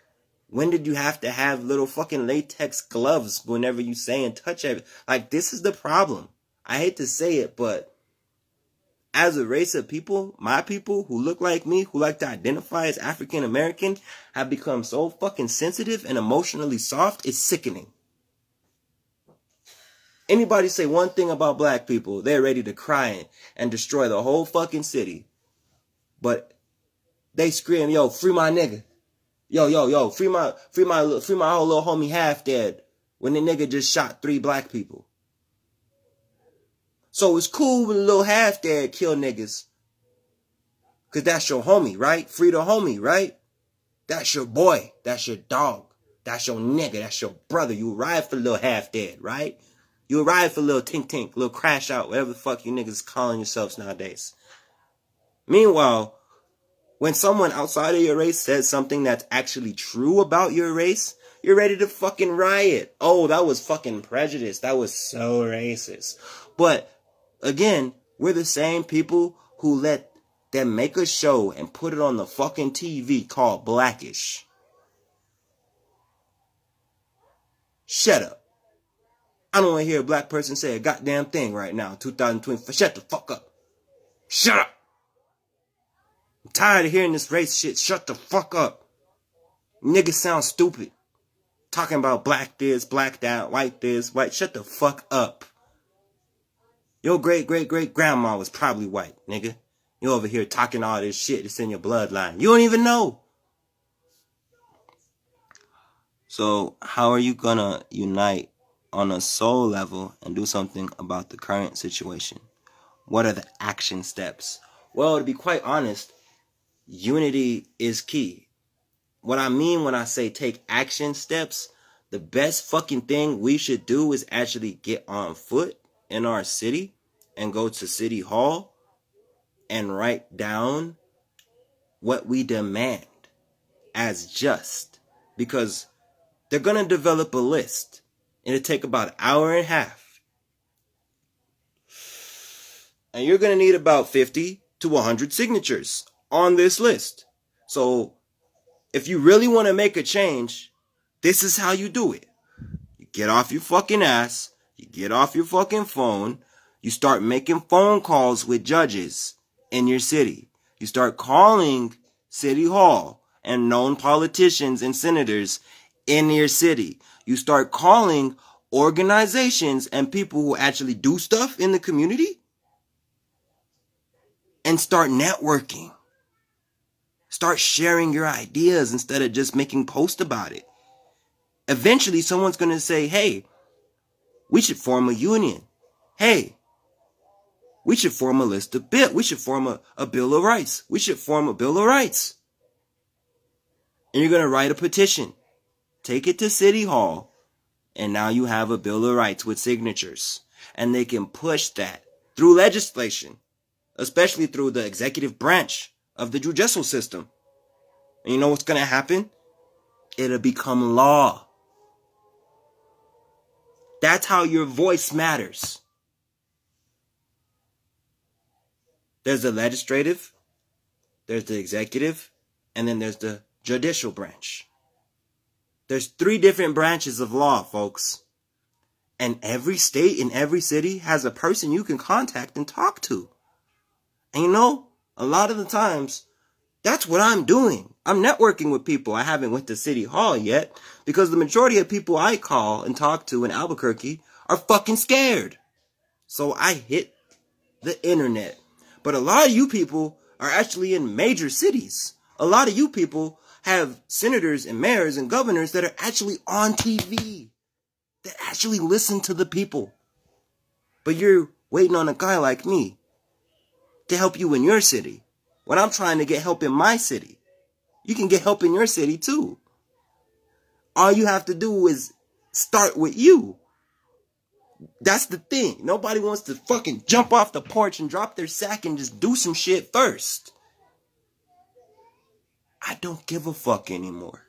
when did you have to have little fucking latex gloves whenever you say and touch it? Like, this is the problem. I hate to say it, but as a race of people, my people who look like me, who like to identify as African American, have become so fucking sensitive and emotionally soft, it's sickening. Anybody say one thing about black people, they're ready to cry and destroy the whole fucking city. But they scream, yo, free my nigga. Yo, free my whole little homie half dead when the nigga just shot 3 black people. So it's cool when a little half dead kill niggas. Cause that's your homie, right? Free the homie, right? That's your boy. That's your dog. That's your nigga. That's your brother. You ride for little half dead, right? You ride for little tink tink, little crash out, whatever the fuck you niggas calling yourselves nowadays. Meanwhile, when someone outside of your race says something that's actually true about your race, you're ready to fucking riot. Oh, that was fucking prejudice. That was so racist. But again, we're the same people who let then make a show and put it on the fucking TV called Blackish. Shut up. I don't want to hear a black person say a goddamn thing right now, 2020. Shut the fuck up. Shut up. I'm tired of hearing this race shit. Shut the fuck up. Niggas sound stupid. Talking about black this, black that, white this, white. Shut the fuck up. Your great-great-great-grandma was probably white, nigga. You over here talking all this shit that's in your bloodline. You don't even know. So how are you gonna unite on a soul level and do something about the current situation? What are the action steps? Well, to be quite honest, unity is key. What I mean when I say take action steps, the best fucking thing we should do is actually get on foot in our city and go to City Hall and write down what we demand as just. Because they're going to develop a list. It'll take about an hour and a half. And you're going to need about 50 to 100 signatures on this list. So if you really want to make a change, this is how you do it. You get off your fucking ass. You get off your fucking phone. You start making phone calls with judges in your city. You start calling City Hall and known politicians and senators in your city. You start calling organizations and people who actually do stuff in the community and start networking. Start sharing your ideas instead of just making posts about it. Eventually, someone's going to say, hey, we should form a union. Hey, we should form a list of bills. We should form a Bill of Rights. We should form a Bill of Rights. And you're going to write a petition. Take it to City Hall. And now you have a Bill of Rights with signatures. And they can push that through legislation. Especially through the executive branch of the judicial system. And you know what's going to happen? It'll become law. That's how your voice matters. There's the legislative, there's the executive, and then there's the judicial branch. There's 3 different branches of law, folks. And every state and every city has a person you can contact and talk to. And you know, a lot of the times, that's what I'm doing. I'm networking with people. I haven't went to City Hall yet because the majority of people I call and talk to in Albuquerque are fucking scared. So I hit the internet. But a lot of you people are actually in major cities. A lot of you people have senators and mayors and governors that are actually on TV. That actually listen to the people. But you're waiting on a guy like me to help you in your city. When I'm trying to get help in my city. You can get help in your city too. All you have to do is start with you. That's the thing. Nobody wants to fucking jump off the porch and drop their sack and just do some shit first. I don't give a fuck anymore.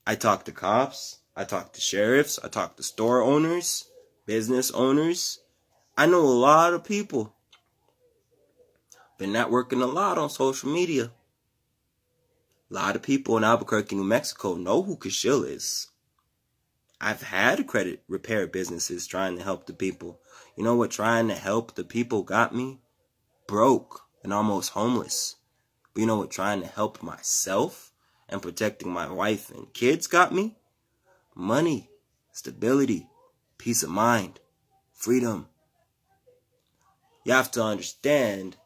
I talk to cops. I talk to sheriffs. I talk to store owners, business owners. I know a lot of people. Been networking a lot on social media. A lot of people in Albuquerque, New Mexico know who Kasheal is. I've had credit repair businesses trying to help the people. You know what trying to help the people got me? Broke and almost homeless. But you know what trying to help myself and protecting my wife and kids got me? Money, stability, peace of mind, freedom. You have to understand,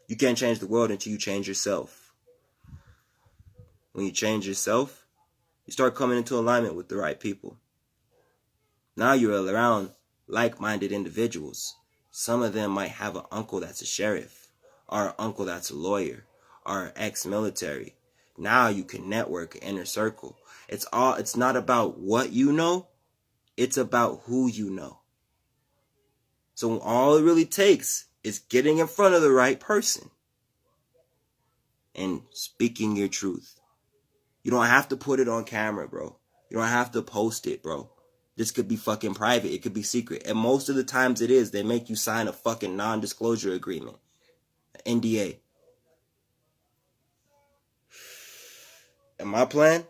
you can't change the world until you change yourself. When you change yourself, you start coming into alignment with the right people. Now you're around like-minded individuals. Some of them might have an uncle that's a sheriff, or an uncle that's a lawyer, or ex-military. Now you can network an inner circle. It's not about what you know, it's about who you know. So all it really takes is getting in front of the right person and speaking your truth. You don't have to put it on camera, bro. You don't have to post it, bro. This could be fucking private. It could be secret. And most of the times it is. They make you sign a fucking non-disclosure agreement. NDA. And my plan?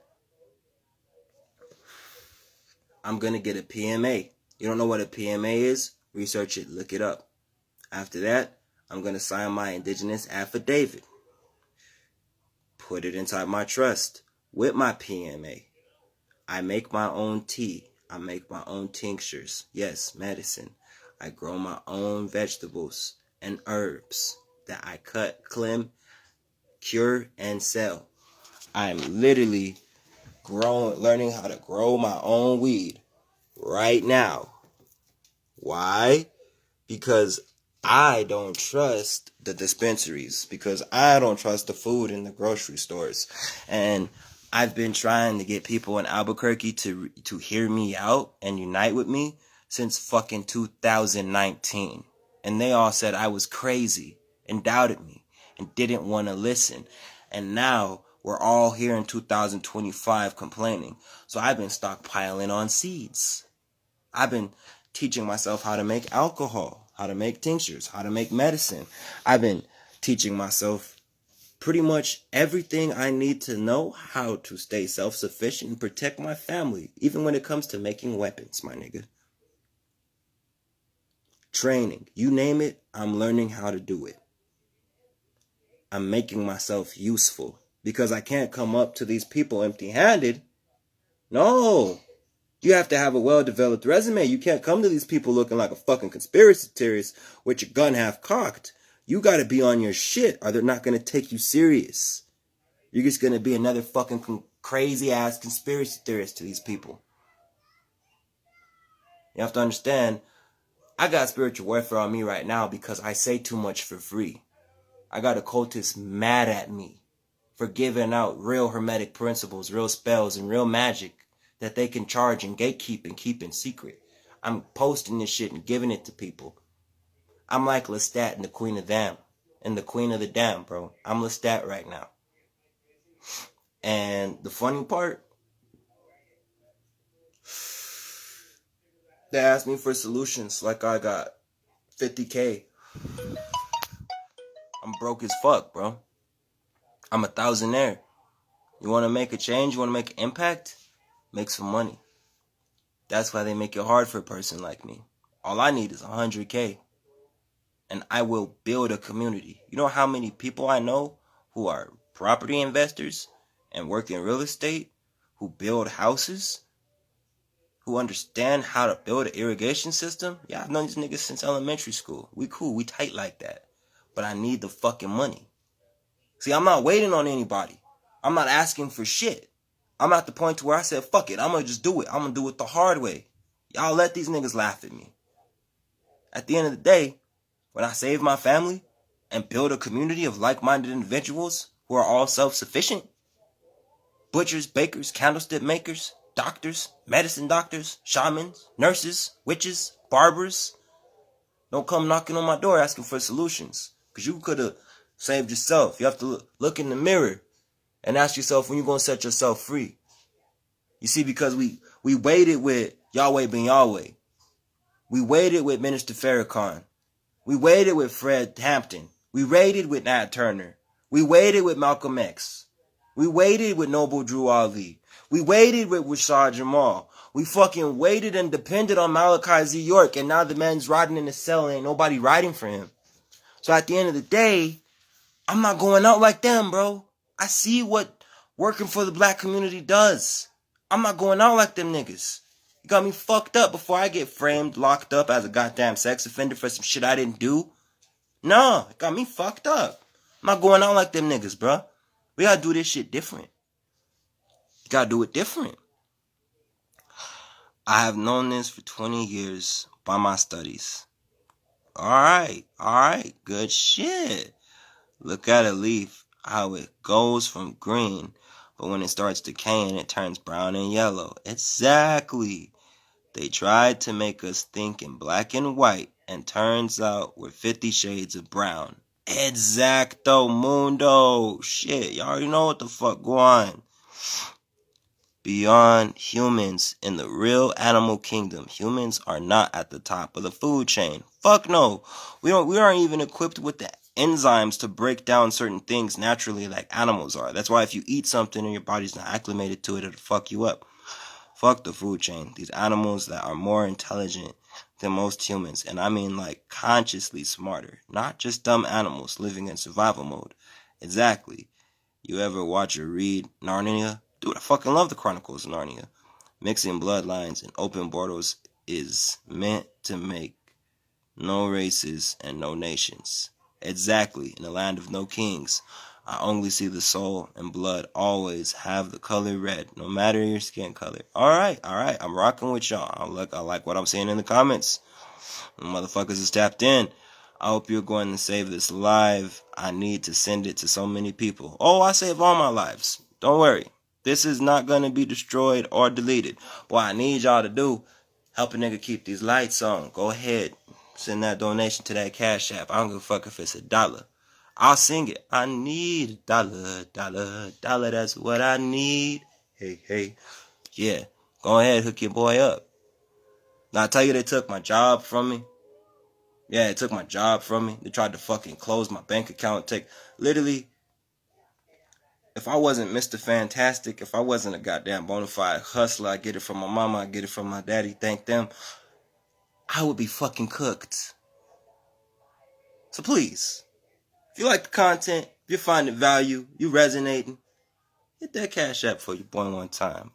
I'm going to get a PMA. You don't know what a PMA is? Research it. Look it up. After that, I'm going to sign my indigenous affidavit. Put it inside my trust with my PMA. I make my own tea. I make my own tinctures. Yes, medicine. I grow my own vegetables and herbs that I cut, clean, cure, and sell. I'm literally learning how to grow my own weed right now. Why? Because I don't trust the dispensaries. Because I don't trust the food in the grocery stores. And I've been trying to get people in Albuquerque to hear me out and unite with me since fucking 2019. And they all said I was crazy and doubted me and didn't want to listen. And now we're all here in 2025 complaining. So I've been stockpiling on seeds. I've been teaching myself how to make alcohol, how to make tinctures, how to make medicine. I've been teaching myself pretty much everything I need to know how to stay self-sufficient and protect my family, even when it comes to making weapons, my nigga. Training, you name it, I'm learning how to do it. I'm making myself useful because I can't come up to these people empty-handed. No. You have to have a well-developed resume. You can't come to these people looking like a fucking conspiracy theorist with your gun half cocked. You gotta be on your shit or they're not gonna take you serious. You're just gonna be another fucking crazy-ass conspiracy theorist to these people. You have to understand, I got spiritual warfare on me right now because I say too much for free. I got occultists mad at me for giving out real hermetic principles, real spells, and real magic that they can charge and gatekeep and keep in secret. I'm posting this shit and giving it to people. I'm like Lestat and the Queen of Damn. And the Queen of the Damn, bro. I'm Lestat right now. And the funny part, they asked me for solutions like I got 50K. I'm broke as fuck, bro. I'm a thousandaire. You want to make a change? You want to make an impact? Make some money. That's why they make it hard for a person like me. All I need is 100K. And I will build a community. You know how many people I know who are property investors and work in real estate, who build houses, who understand how to build an irrigation system? Yeah, I've known these niggas since elementary school. We cool, we tight like that. But I need the fucking money. See, I'm not waiting on anybody. I'm not asking for shit. I'm at the point to where I said, fuck it, I'm gonna just do it. I'm gonna do it the hard way. Y'all let these niggas laugh at me. At the end of the day, when I save my family and build a community of like-minded individuals who are all self-sufficient, butchers, bakers, candlestick makers, doctors, medicine doctors, shamans, nurses, witches, barbers, don't come knocking on my door asking for solutions. Because you could have saved yourself. You have to look in the mirror and ask yourself when you're going to set yourself free. You see, because we waited with Yahweh ben Yahweh. We waited with Minister Farrakhan. We waited with Fred Hampton. We waited with Nat Turner. We waited with Malcolm X. We waited with Noble Drew Ali. We waited with Rashad Jamal. We fucking waited and depended on Malachi Z. York, and now the man's riding in the cell and ain't nobody riding for him. So at the end of the day, I'm not going out like them, bro. I see what working for the black community does. I'm not going out like them niggas. You got me fucked up before I get framed, locked up as a goddamn sex offender for some shit I didn't do. No, it got me fucked up. I'm not going out like them niggas, bro. We gotta do this shit different. You gotta do it different. I have known this for 20 years by my studies. Alright, good shit. Look at a leaf, how it goes from green, but when it starts decaying, it turns brown and yellow. Exactly. They tried to make us think in black and white, and turns out we're 50 shades of brown. Exacto mundo. Shit, y'all already know what the fuck going on. beyond humans in the real animal kingdom. Humans are not at the top of the food chain. Fuck no. We aren't even equipped with the enzymes to break down certain things naturally like animals are. That's why if you eat something and your body's not acclimated to it, it'll fuck you up. Fuck the food chain. These animals that are more intelligent than most humans, and I mean like consciously smarter, not just dumb animals living in survival mode. Exactly. You ever watch or read Narnia? Dude, I fucking love the Chronicles of Narnia. Mixing bloodlines and open borders is meant to make no races and no nations. Exactly. In the land of no kings, I only see the soul and blood always have the color red, no matter your skin color. Alright. I'm rocking with y'all. I like what I'm seeing in the comments. The motherfuckers is tapped in. I hope you're going to save this live. I need to send it to so many people. Oh, I save all my lives. Don't worry. This is not going to be destroyed or deleted. What I need y'all to do, help a nigga keep these lights on. Go ahead. Send that donation to that Cash App. I don't give a fuck if it's $1. I'll sing it. I need $1. That's what I need. Hey. Yeah. Go ahead, hook your boy up. Now I tell you they took my job from me. Yeah, it took my job from me. They tried to fucking close my bank account. Literally, if I wasn't Mr. Fantastic, if I wasn't a goddamn bona fide hustler, I get it from my mama, I get it from my daddy, thank them, I would be fucking cooked. So please, if you like the content, if you find it value, you resonating, hit that Cash App for your boy one time.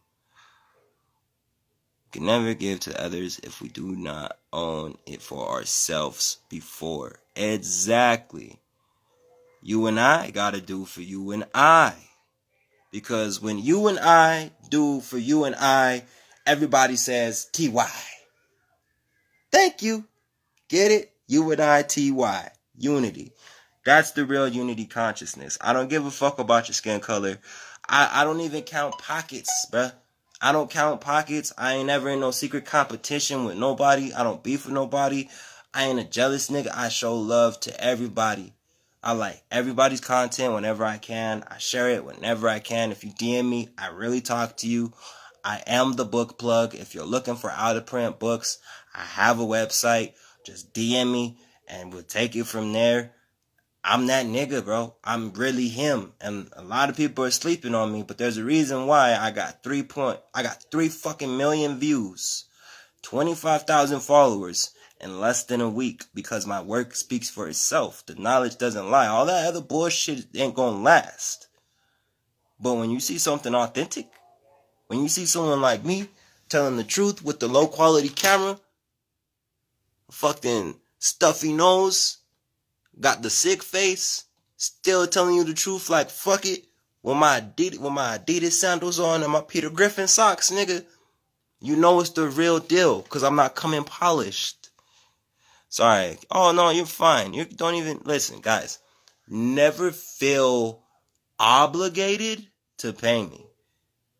We can never give to others if we do not own it for ourselves before. Exactly. You and I gotta do for you and I. Because when you and I do for you and I, everybody says TY. Thank you. Get it? You and I, TY. Unity. That's the real unity consciousness. I don't give a fuck about your skin color. I don't even count pockets, bruh. I don't count pockets. I ain't never in no secret competition with nobody. I don't beef with nobody. I ain't a jealous nigga. I show love to everybody. I like everybody's content whenever I can. I share it whenever I can. If you DM me, I really talk to you. I am the book plug. If you're looking for out of print books, I have a website. Just DM me and we'll take it from there. I'm that nigga, bro. I'm really him. And a lot of people are sleeping on me, but there's a reason why I got 3 fucking million views, 25,000 followers in less than a week, because my work speaks for itself. The knowledge doesn't lie. All that other bullshit ain't gonna last. But when you see something authentic, when you see someone like me telling the truth with the low quality camera, fucking stuffy nose, got the sick face, still telling you the truth like fuck it, with my Adidas sandals on and my Peter Griffin socks, nigga, you know it's the real deal, because I'm not coming polished. Sorry. Oh no, you're fine. You don't even listen, guys. Never feel obligated to pay me.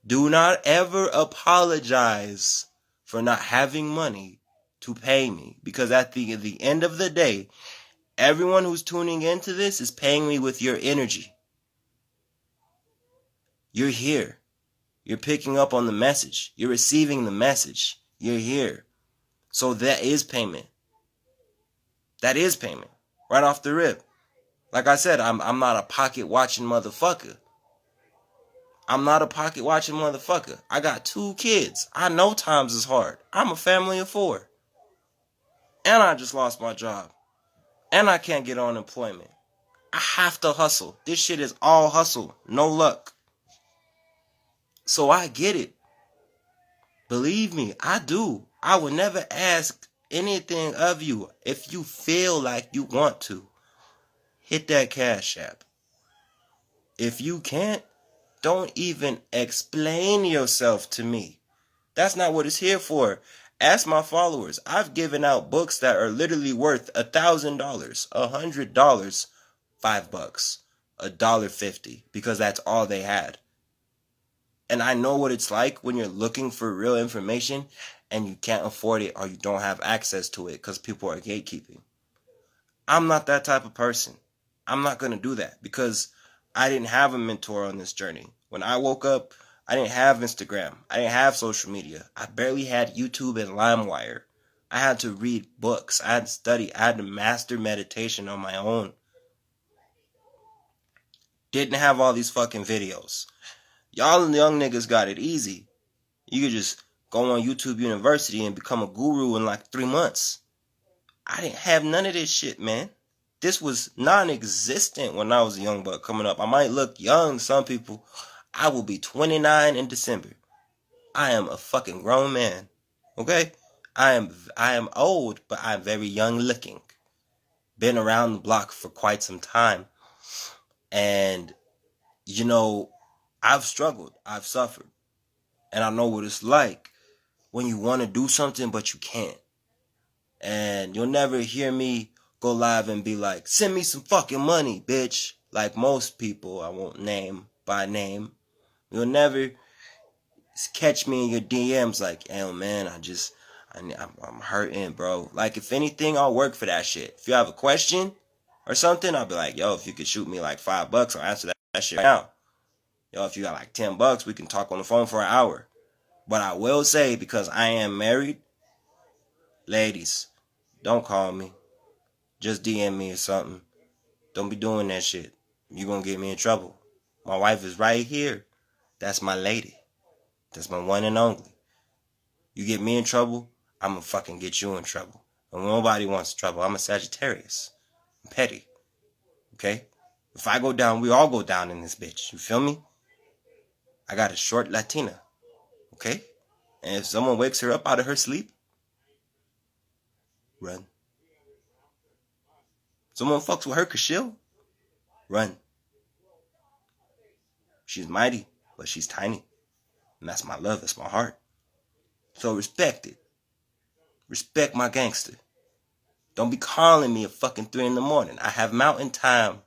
Do not ever apologize for not having money to pay me, because at the end of the day, everyone who's tuning into this is paying me with your energy. You're here. You're picking up on the message. You're receiving the message. You're here. So that is payment. That is payment. Right off the rip. Like I said, I'm not a pocket watching motherfucker. I'm not a pocket watching motherfucker. I got 2 kids. I know times is hard. I'm a family of 4. And I just lost my job. And I can't get unemployment. I have to hustle. This shit is all hustle. No luck. So I get it. Believe me, I do. I would never ask anything of you. If you feel like you want to, hit that Cash App. If you can't, don't even explain yourself to me. That's not what it's here for. Ask my followers. I've given out books that are literally worth $1,000, $100, $5, $1.50, because that's all they had. And I know what it's like when you're looking for real information and you can't afford it or you don't have access to it because people are gatekeeping. I'm not that type of person. I'm not going to do that because I didn't have a mentor on this journey. When I woke up, I didn't have Instagram. I didn't have social media. I barely had YouTube and LimeWire. I had to read books. I had to study. I had to master meditation on my own. Didn't have all these fucking videos. Y'all young niggas got it easy. You could just go on YouTube University and become a guru in like 3 months. I didn't have none of this shit, man. This was non-existent when I was a young buck coming up. I might look young to some people. I will be 29 in December. I am a fucking grown man. Okay? I am old, but I'm very young looking. Been around the block for quite some time. And, you know, I've struggled. I've suffered. And I know what it's like when you want to do something, but you can't. And you'll never hear me go live and be like, send me some fucking money, bitch. Like most people I won't name by name. You'll never catch me in your DMs like, hey, man, I'm hurting, bro. Like, if anything, I'll work for that shit. If you have a question or something, I'll be like, yo, if you could shoot me like $5, I'll answer that shit right now. Yo, if you got like $10, we can talk on the phone for an hour. But I will say, because I am married, ladies, don't call me. Just DM me or something. Don't be doing that shit. You're gonna get me in trouble. My wife is right here. That's my lady. That's my one and only. You get me in trouble, I'm gonna fucking get you in trouble. And nobody wants trouble. I'm a Sagittarius. I'm petty. Okay? If I go down, we all go down in this bitch. You feel me? I got a short Latina. Okay? And if someone wakes her up out of her sleep, run. Someone fucks with her, Kasheal, run. She's mighty, but she's tiny. And that's my love, that's my heart. So respect it. Respect my gangster. Don't be calling me at fucking 3 in the morning. I have mountain time.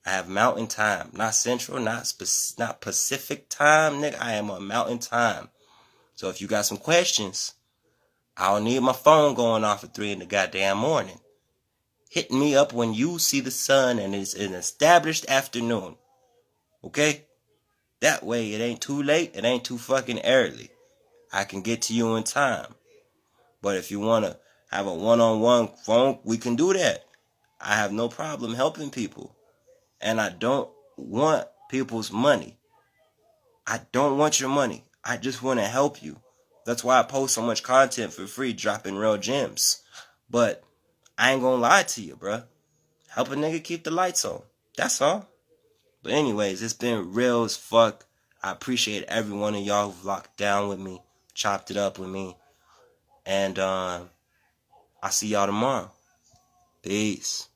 Not central, not Pacific time, nigga. I am on mountain time. So if you got some questions, I don't need my phone going off at 3 in the goddamn morning. Hit me up when you see the sun and it's an established afternoon. Okay? That way it ain't too late, it ain't too fucking early. I can get to you in time. But if you want to have a one-on-one phone, we can do that. I have no problem helping people. And I don't want people's money. I don't want your money. I just want to help you. That's why I post so much content for free, dropping real gems. But I ain't gonna lie to you, bruh. Help a nigga keep the lights on. That's all. But anyways, it's been real as fuck. I appreciate every one of y'all who've locked down with me, chopped it up with me. And I'll see y'all tomorrow. Peace.